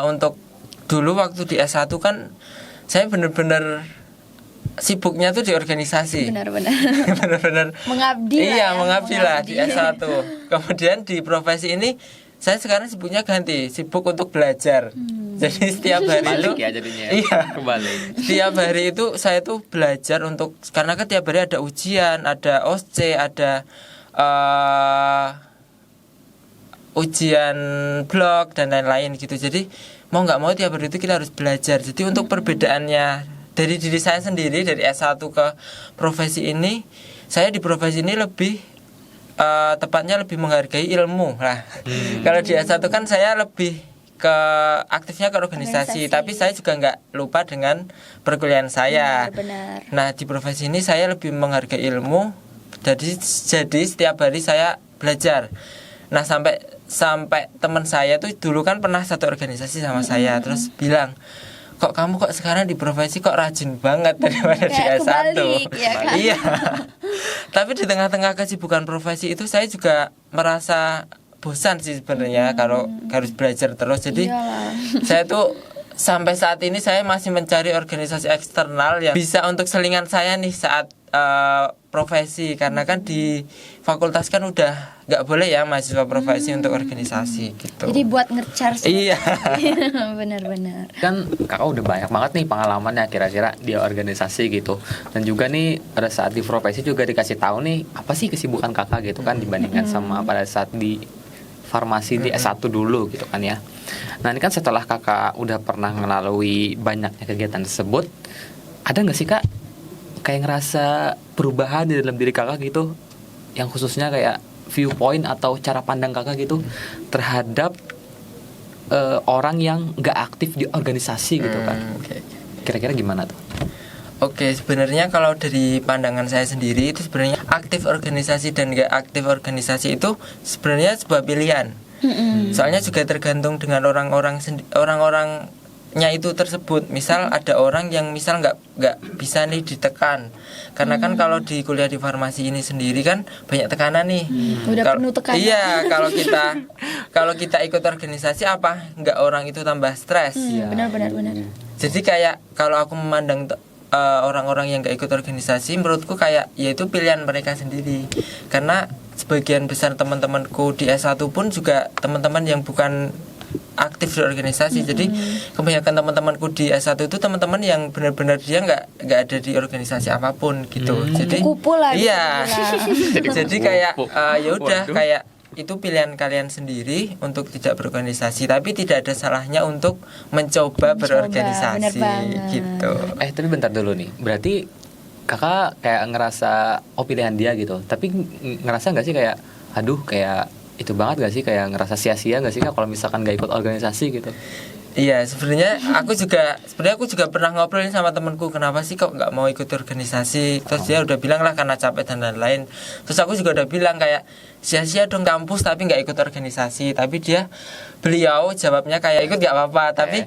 untuk dulu waktu di S1 kan saya benar-benar sibuknya tuh di organisasi. Benar-benar Benar-benar mengabdi lah iya ya, mengabdi lah di mengabdi. S1. Kemudian di profesi ini saya sekarang sibuknya ganti, sibuk untuk belajar. Jadi setiap hari itu Balik ya jadinya. iya, Kembali. setiap hari itu saya tuh belajar untuk, karena kan tiap hari ada ujian, ada OSCE, ada ujian blog dan lain-lain gitu. Jadi mau nggak mau tiap hari itu kita harus belajar. Jadi untuk perbedaannya dari diri saya sendiri, dari S1 ke profesi ini, saya di profesi ini lebih tepatnya lebih menghargai ilmu lah. Kalau di S1 kan saya lebih ke aktifnya ke organisasi, tapi saya juga nggak lupa dengan perkuliahan saya. Benar. Nah di profesi ini saya lebih menghargai ilmu, jadi setiap hari saya belajar. Nah sampai teman saya tuh dulu kan pernah satu organisasi sama saya, terus bilang, kok kamu kok sekarang di profesi kok rajin banget daripada di Kayak S1. kebalik, ya kan? Iya. Tapi di tengah-tengah kesibukan profesi itu saya juga merasa bosan sih sebenarnya kalau harus belajar terus. Jadi Iyalah. saya tuh sampai saat ini saya masih mencari organisasi eksternal yang bisa untuk selingan saya nih saat profesi, karena kan di fakultas kan udah nggak boleh ya mahasiswa profesi untuk organisasi gitu. Jadi buat nge-charge. Iya. Benar-benar. Kan kakak udah banyak banget nih pengalamannya kira-kira di organisasi gitu, dan juga nih pada saat di profesi juga dikasih tahu nih apa sih kesibukan kakak gitu kan dibandingkan sama pada saat di farmasi di S1 dulu gitu kan ya. Nah ini kan setelah kakak udah pernah melalui banyaknya kegiatan tersebut, ada nggak sih kak kayak ngerasa perubahan di dalam diri kakak gitu, yang khususnya kayak viewpoint atau cara pandang kakak gitu terhadap orang yang nggak aktif di organisasi gitu kan? Okay. Kira-kira gimana tuh? Oke, sebenarnya kalau dari pandangan saya sendiri itu sebenarnya aktif organisasi dan nggak aktif organisasi itu sebenarnya sebuah pilihan. Soalnya juga tergantung dengan orang-orangnya itu tersebut. Misal ada orang yang misal nggak bisa nih ditekan, karena kan kalau di kuliah di farmasi ini sendiri kan banyak tekanan nih. Udah penuh tekanan. Iya, kalau kita ikut organisasi apa nggak orang itu tambah stres. Benar. Jadi kayak kalau aku memandang orang-orang yang gak ikut organisasi, menurutku kayak yaitu pilihan mereka sendiri. Karena sebagian besar teman-temanku di S1 pun juga teman-teman yang bukan aktif di organisasi. Jadi kebanyakan teman-temanku di S1 itu teman-teman yang benar-benar dia nggak ada di organisasi apapun gitu. Jadi Kupu-kupu lah. iya. Jadi kayak ya udah kayak itu pilihan kalian sendiri untuk tidak berorganisasi, tapi tidak ada salahnya untuk mencoba berorganisasi bener banget. gitu. Tapi bentar dulu nih. Berarti kakak kayak ngerasa pilihan dia gitu. Tapi ngerasa nggak sih kayak aduh kayak itu banget gak sih, kayak ngerasa sia-sia gak sih kak kalau misalkan gak ikut organisasi gitu? Iya, sebenarnya aku juga pernah ngobrolin sama temanku, kenapa sih kok nggak mau ikut organisasi. Terus dia udah bilang lah karena capek dan lain-lain. Terus aku juga udah bilang kayak sia-sia dong kampus tapi nggak ikut organisasi. Tapi beliau jawabnya kayak ikut nggak apa-apa, tapi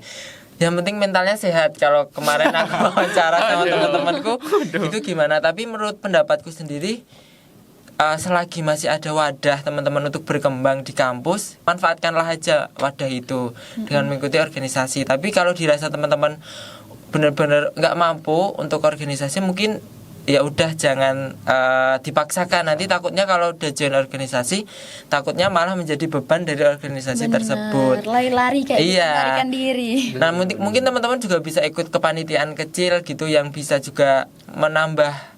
yang penting mentalnya sehat. Kalau kemarin aku wawancara sama teman-temanku itu gimana. Tapi menurut pendapatku sendiri, selagi masih ada wadah teman-teman untuk berkembang di kampus, manfaatkanlah aja wadah itu dengan mengikuti organisasi. Tapi kalau dirasa teman-teman benar-benar nggak mampu untuk organisasi, mungkin ya udah jangan dipaksakan. Nanti takutnya kalau udah join organisasi, takutnya malah menjadi beban dari organisasi tersebut. Lari-lari kayak Iya. melarikan diri. Nah mungkin teman-teman juga bisa ikut kepanitiaan kecil gitu yang bisa juga menambah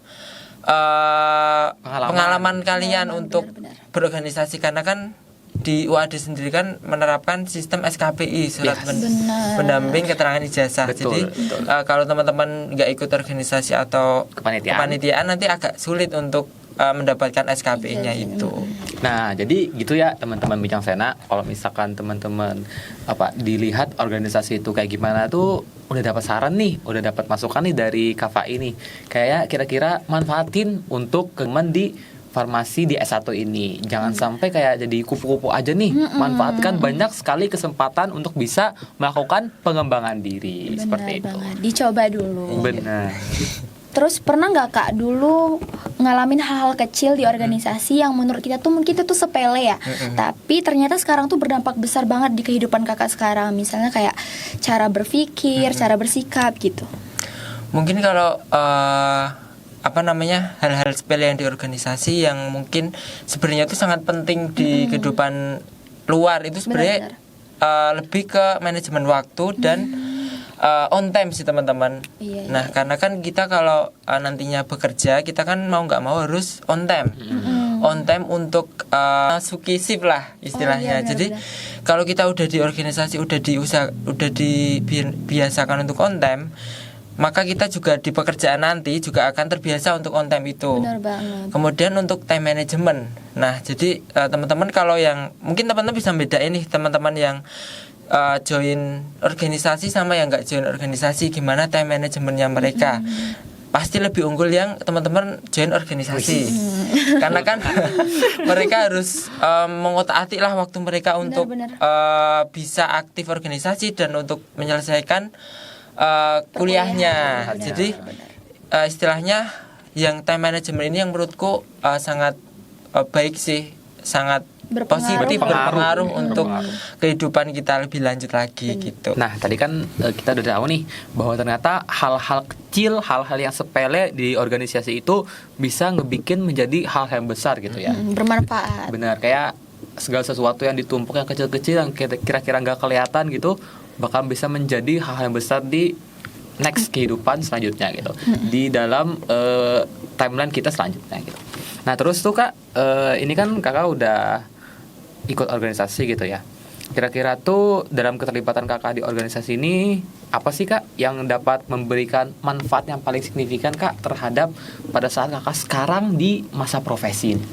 pengalaman kalian untuk berorganisasi, karena kan di UAD sendiri kan menerapkan sistem SKPI, surat pendamping keterangan ijazah. Jadi kalau teman-teman nggak ikut organisasi atau kepanitiaan nanti agak sulit untuk mendapatkan SKPI-nya itu. Nah, jadi gitu ya teman-teman Bincang Sena. Kalau misalkan teman-teman dilihat organisasi itu kayak gimana tuh, udah dapat saran nih, udah dapat masukan nih dari Kak ini. Kayak kira-kira manfaatin untuk teman di farmasi di S1 ini. Jangan sampai kayak jadi kupu-kupu aja nih. Manfaatkan banyak sekali kesempatan untuk bisa melakukan pengembangan diri. Benar seperti itu. banget. Dicoba dulu. Benar. Terus pernah nggak Kak dulu ngalamin hal-hal kecil di organisasi yang menurut kita tuh mungkin itu tuh sepele ya, tapi ternyata sekarang tuh berdampak besar banget di kehidupan Kakak sekarang. Misalnya kayak cara berpikir, cara bersikap gitu. Mungkin kalau hal-hal sepele yang di organisasi yang mungkin sebenarnya itu sangat penting di kehidupan luar, itu sebenarnya lebih ke manajemen waktu dan on time sih teman-teman. Iya. Nah karena kan kita kalau nantinya bekerja, kita kan mau nggak mau harus on time. On time untuk masuki shift lah istilahnya. Jadi kalau kita udah di organisasi, udah dibiasakan untuk on time, maka kita juga di pekerjaan nanti juga akan terbiasa untuk on time itu. Benar banget. Kemudian untuk time management. Nah jadi teman-teman kalau yang mungkin teman-teman bisa bedain nih, teman-teman yang join organisasi sama yang nggak join organisasi, gimana time manajemennya mereka. Pasti lebih unggul yang teman-teman join organisasi. Karena kan mereka harus mengotak-atik lah waktu mereka untuk bisa aktif organisasi dan untuk menyelesaikan kuliahnya. Jadi istilahnya yang time management ini yang menurutku sangat baik sih, sangat positif, berpengaruh untuk kehidupan kita lebih lanjut lagi gitu. Nah tadi kan kita udah tahu nih bahwa ternyata hal-hal kecil, hal-hal yang sepele di organisasi itu bisa ngebikin menjadi hal yang besar gitu ya. Bermanfaat. Benar, kayak segala sesuatu yang ditumpuk yang kecil-kecil yang kira-kira nggak kelihatan gitu bakal bisa menjadi hal yang besar di next kehidupan selanjutnya gitu, di dalam timeline kita selanjutnya gitu. Nah terus tuh Kak, ini kan Kakak udah ikut organisasi gitu ya. Kira-kira tuh dalam keterlibatan Kakak di organisasi ini, apa sih Kak yang dapat memberikan manfaat yang paling signifikan Kak terhadap pada saat Kakak sekarang di masa profesi ini?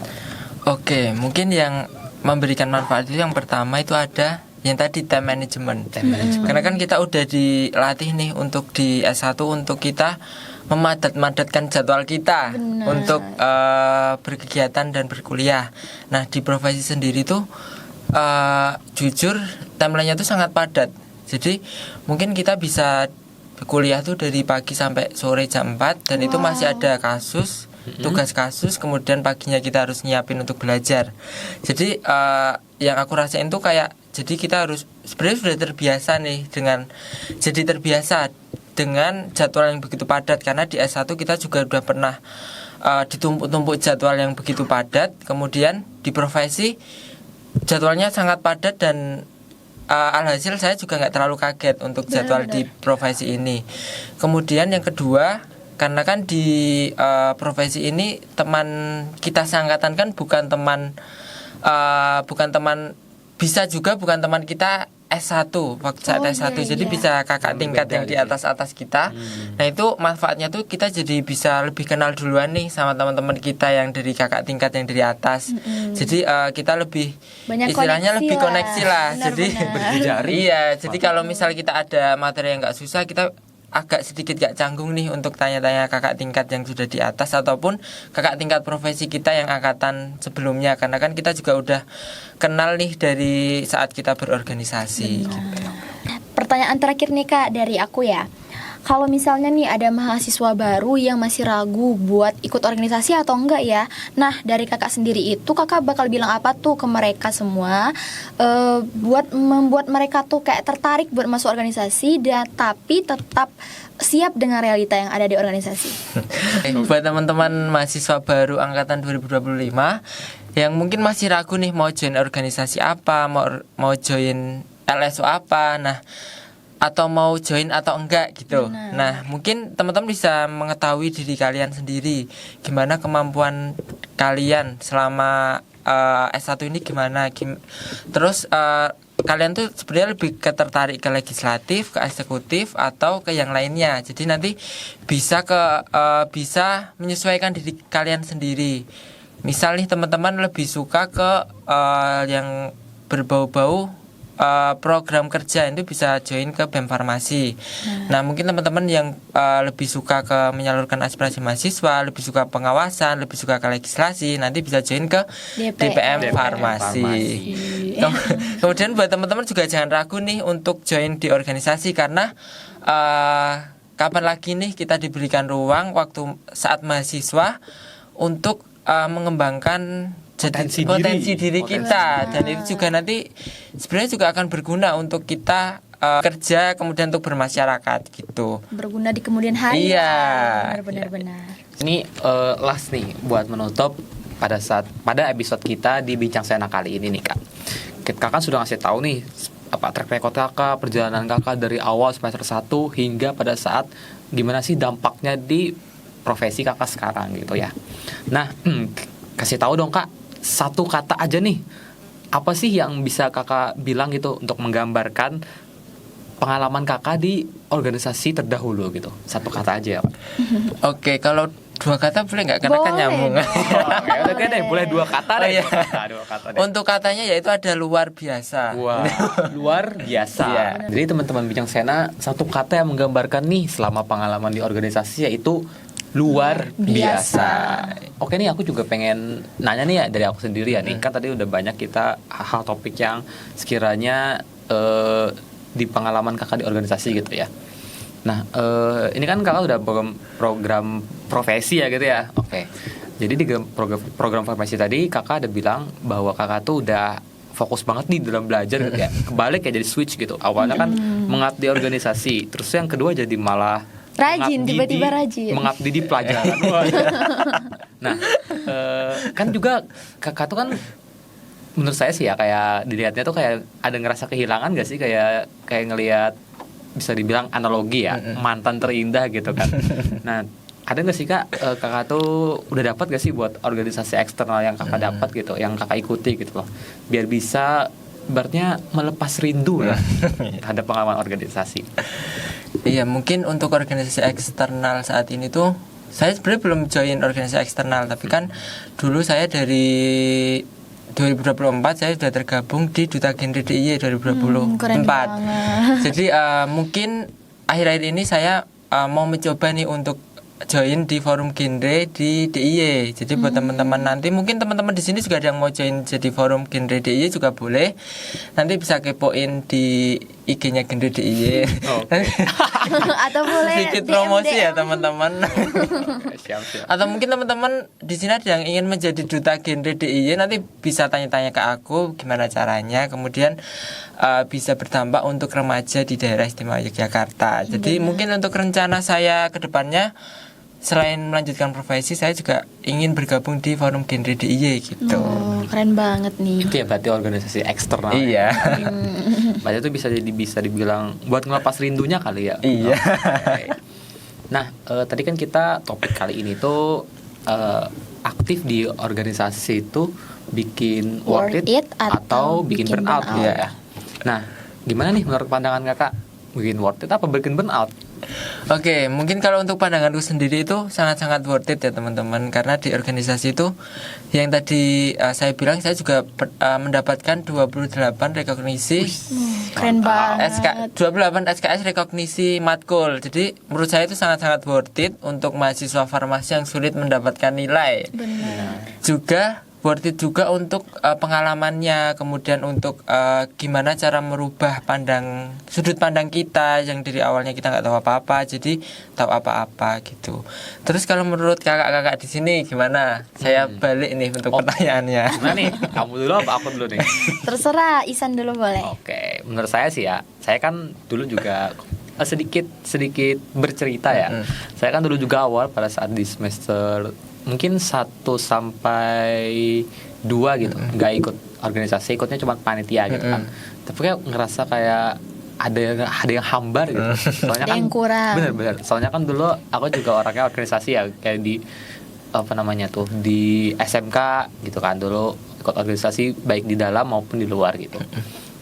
Oke, mungkin yang memberikan manfaat itu yang pertama itu ada yang tadi time management. Karena kan kita udah dilatih nih untuk di S1 untuk kita memadatkan jadwal kita untuk berkegiatan dan berkuliah. Nah di profesi sendiri tuh jujur timelinenya tuh sangat padat. Jadi mungkin kita bisa kuliah tuh dari pagi sampai sore jam 4 dan itu masih ada tugas kasus, kemudian paginya kita harus nyiapin untuk belajar. Jadi yang aku rasain tuh kayak, jadi kita harus sebenarnya sudah terbiasa nih dengan jadwal yang begitu padat, karena di S1 kita juga udah pernah ditumpuk-tumpuk jadwal yang begitu padat. Kemudian di profesi jadwalnya sangat padat dan alhasil saya juga nggak terlalu kaget untuk jadwal di profesi ini. Kemudian yang kedua, karena kan di profesi ini teman kita seangkatan kan bukan teman bukan teman, bisa juga bukan teman kita S1 waktu saat S1. Jadi bisa kakak tingkat yang di atas kita. Nah, itu manfaatnya tuh kita jadi bisa lebih kenal duluan nih sama teman-teman kita yang dari kakak tingkat yang dari atas. Jadi kita lebih Banyak istilahnya lebih koneksi lah. Benar, Jadi benar. iya, jadi kalau misal kita ada materi yang nggak susah, kita agak sedikit gak canggung nih untuk tanya-tanya kakak tingkat yang sudah di atas ataupun kakak tingkat profesi kita yang angkatan sebelumnya, karena kan kita juga udah kenal nih dari saat kita berorganisasi. Pertanyaan terakhir nih Kak dari aku ya. Kalau misalnya nih ada mahasiswa baru yang masih ragu buat ikut organisasi atau enggak ya. Nah, dari Kakak sendiri itu Kakak bakal bilang apa tuh ke mereka semua buat membuat mereka tuh kayak tertarik buat masuk organisasi dan tapi tetap siap dengan realita yang ada di organisasi. Buat teman-teman mahasiswa baru angkatan 2025 yang mungkin masih ragu nih mau join organisasi apa, mau join LSO apa, nah atau mau join atau enggak gitu. Benar. Nah, mungkin teman-teman bisa mengetahui diri kalian sendiri, gimana kemampuan kalian selama S1 ini gimana. Terus kalian tuh sebenarnya lebih tertarik ke legislatif, ke eksekutif atau ke yang lainnya. Jadi nanti bisa bisa menyesuaikan diri kalian sendiri. Misal nih teman-teman lebih suka ke yang berbau-bau program kerja, itu bisa join ke BEM Farmasi. Nah, mungkin teman-teman yang lebih suka ke menyalurkan aspirasi mahasiswa, lebih suka pengawasan, lebih suka ke legislasi, nanti bisa join ke DPM Farmasi. Kemudian buat teman-teman juga jangan ragu nih untuk join di organisasi, karena kapan lagi nih kita diberikan ruang waktu saat mahasiswa untuk mengembangkan potensi diri kita, dan itu juga nanti sebenarnya juga akan berguna untuk kita kerja kemudian untuk bermasyarakat gitu. Berguna di kemudian hari. Iya. Benar-benar. Ini last nih buat menutup pada episode kita di Bincang Sena kali ini nih Kak. Kakak sudah ngasih tahu nih apa track record Kakak, perjalanan Kakak dari awal semester 1 hingga pada saat gimana sih dampaknya di profesi Kakak sekarang gitu ya. Nah, kasih tahu dong Kak, satu kata aja nih, apa sih yang bisa Kakak bilang gitu untuk menggambarkan pengalaman Kakak di organisasi terdahulu gitu. Satu kata aja ya Pak. Oke, kalau 2 kata boleh nggak? Karena kan nyambung. Oke deh, boleh 2 kata deh. Iya. Dua kata deh. Untuk katanya yaitu ada luar biasa. Wah, luar biasa. Iya. Jadi teman-teman Bincang Sena, satu kata yang menggambarkan nih selama pengalaman di organisasi yaitu luar biasa. Oke nih, aku juga pengen nanya nih ya dari aku sendiri ya nih. Kan tadi udah banyak kita hal topik yang sekiranya di pengalaman Kakak di organisasi gitu ya. Nah, ini kan Kakak udah program profesi ya gitu ya. Oke. Jadi di program profesi tadi Kakak ada bilang bahwa Kakak tuh udah fokus banget nih dalam belajar gitu ya. Kebalik ya, jadi switch gitu. Awalnya kan mengabdi organisasi, terus yang kedua jadi malah Rajin, tiba-tiba rajin. Mengabdi di pelajaran. Nah, kan juga Kakak tuh kan menurut saya sih ya kayak dilihatnya tuh kayak ada ngerasa kehilangan gak sih, kayak ngelihat bisa dibilang analogi ya, mantan terindah gitu kan. Nah, ada nggak sih Kak, Kakak tuh udah dapat gak sih buat organisasi eksternal yang Kakak dapat gitu, yang Kakak ikuti gitu loh, biar bisa ibaratnya melepas rindu lah terhadap pengalaman organisasi. Iya, mungkin untuk organisasi eksternal saat ini tuh saya sebenarnya belum join organisasi eksternal, tapi kan dulu saya dari 2024 saya sudah tergabung di Duta Genre DIY 2024. Jadi mungkin akhir-akhir ini saya mau mencoba nih untuk join di forum genre di DIY. Jadi buat teman-teman nanti, mungkin teman-teman di sini juga ada yang mau join jadi forum genre DIY juga boleh. Nanti bisa kepoin di IG-nya genre DIY. Atau boleh sedikit promosi ya teman-teman. Siap. Atau mungkin teman-teman di sini ada yang ingin menjadi duta genre DIY, nanti bisa tanya-tanya ke aku gimana caranya. Kemudian bisa berdampak untuk remaja di daerah istimewa Yogyakarta. Jadi mungkin untuk rencana saya ke depannya, selain melanjutkan profesi, saya juga ingin bergabung di forum genre DIY gitu. Oh, keren banget nih. Itu ya berarti organisasi eksternal. Iya. Ya? Berarti itu bisa dibilang buat ngelepas rindunya kali ya. Iya. Okay. Nah, tadi kan kita topik kali ini tuh aktif di organisasi itu bikin Worth worth it it atau atau bikin bikin burnout burnout. gitu ya. Nah, gimana nih menurut pandangan kakak, bikin worth it apa bikin burnout? Oke, mungkin kalau untuk pandanganku sendiri itu sangat-sangat worth it ya teman-teman. Karena di organisasi itu yang tadi saya bilang, saya juga mendapatkan 28 rekognisi Keren banget. 28 SKS rekognisi matkul. Jadi menurut saya itu sangat-sangat worth it untuk mahasiswa farmasi yang sulit mendapatkan nilai. Benar. Juga worth it juga untuk pengalamannya, kemudian untuk gimana cara merubah sudut pandang kita yang dari awalnya kita nggak tahu apa-apa jadi tahu apa-apa gitu. Terus kalau menurut kakak-kakak di sini gimana? Saya balik nih untuk pertanyaannya. Gimana nih? Kamu dulu apa aku dulu nih? Terserah, Isan dulu boleh. Oke, menurut saya sih ya, saya kan dulu juga sedikit bercerita ya. Saya kan dulu juga awal pada saat di semester mungkin 1 sampai 2 gitu, nggak ikut organisasi, ikutnya cuma panitia gitu kan. Tapi kayak ngerasa kayak ada yang hambar gitu. Soalnya Ada kan yang kurang. bener. Soalnya kan dulu aku juga orangnya organisasi ya, kayak di apa namanya tuh di SMK gitu kan, dulu ikut organisasi baik di dalam maupun di luar gitu.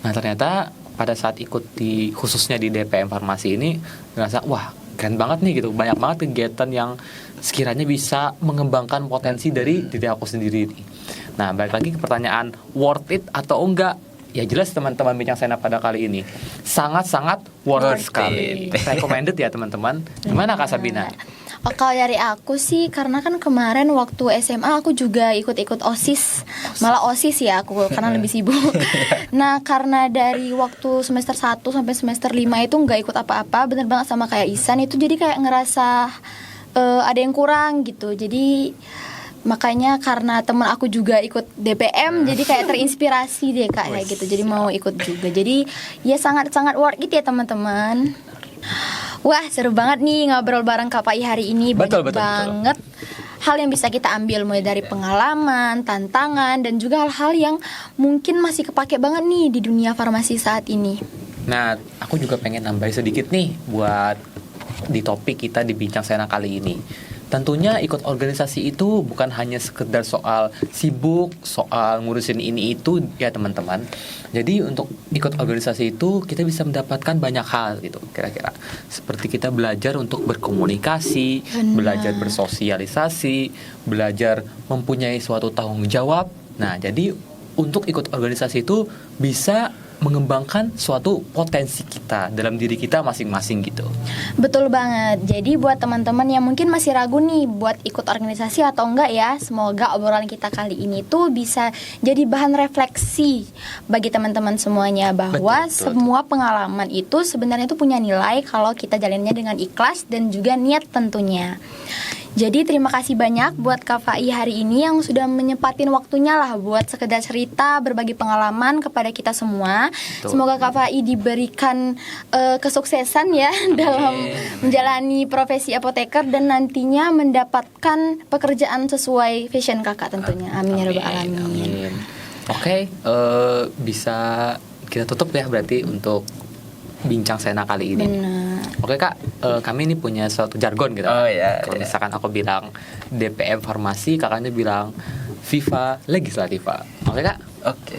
Nah ternyata pada saat ikut khususnya di DPM Farmasi ini ngerasa wah keren banget nih gitu, banyak banget kegiatan yang sekiranya bisa mengembangkan potensi dari diri aku sendiri nih. Nah balik lagi ke pertanyaan worth it atau enggak, ya jelas teman-teman Bincang Sena pada kali ini sangat-sangat worth it sekali, recommended ya teman-teman. Gimana Kak Sabina? Oh, kalau dari aku sih, karena kan kemarin waktu SMA aku juga ikut-ikut OSIS. Malah OSIS ya aku, karena lebih sibuk. Nah, karena dari waktu semester 1 sampai semester 5 itu nggak ikut apa-apa, bener banget sama kayak Isan itu, jadi kayak ngerasa ada yang kurang gitu. Jadi makanya karena temen aku juga ikut DPM, jadi kayak terinspirasi deh Kak, kayak gitu. Jadi mau ikut juga. Jadi ya sangat-sangat worth it ya teman-teman. Wah, seru banget nih ngobrol bareng Kak Pai hari ini. Banyak banget hal yang bisa kita ambil, mulai dari pengalaman, tantangan, dan juga hal-hal yang mungkin masih kepake banget nih di dunia farmasi saat ini. Nah, aku juga pengen nambahin sedikit nih buat di topik kita di Bincang Sena kali ini. Tentunya ikut organisasi itu bukan hanya sekedar soal sibuk, soal ngurusin ini itu ya teman-teman. Jadi untuk ikut organisasi itu kita bisa mendapatkan banyak hal gitu kira-kira. Seperti kita belajar untuk berkomunikasi, belajar bersosialisasi, belajar mempunyai suatu tanggung jawab. Nah, jadi untuk ikut organisasi itu bisa mengembangkan suatu potensi kita dalam diri kita masing-masing gitu. Betul banget. Jadi buat teman-teman yang mungkin masih ragu nih buat ikut organisasi atau enggak ya, semoga obrolan kita kali ini tuh bisa jadi bahan refleksi bagi teman-teman semuanya, bahwa semua pengalaman itu sebenarnya tuh punya nilai kalau kita jalannya dengan ikhlas dan juga niat tentunya. Jadi terima kasih banyak buat Kak Fai hari ini yang sudah menyempatin waktunya lah buat sekedar cerita, berbagi pengalaman kepada kita semua. Betul. Semoga Kak Fai diberikan kesuksesan ya dalam menjalani profesi apoteker dan nantinya mendapatkan pekerjaan sesuai passion kakak tentunya. Amin ya rabbal alamin. Oke, bisa kita tutup ya berarti untuk Bincang Sena kali ini. Benar. Oke Kak, kami ini punya suatu jargon gitu. Oh iya. Kalau misalkan aku bilang DPM Farmasi, kakaknya bilang Viva Legislativa. Oke Kak?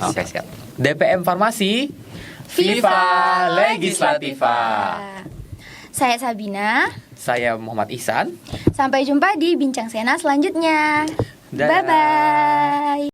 Oke, siap. DPM Farmasi, Viva Legislativa. Saya Sabina. Saya Muhammad Ihsan. Sampai jumpa di Bincang Sena selanjutnya. Dadah. Bye-bye.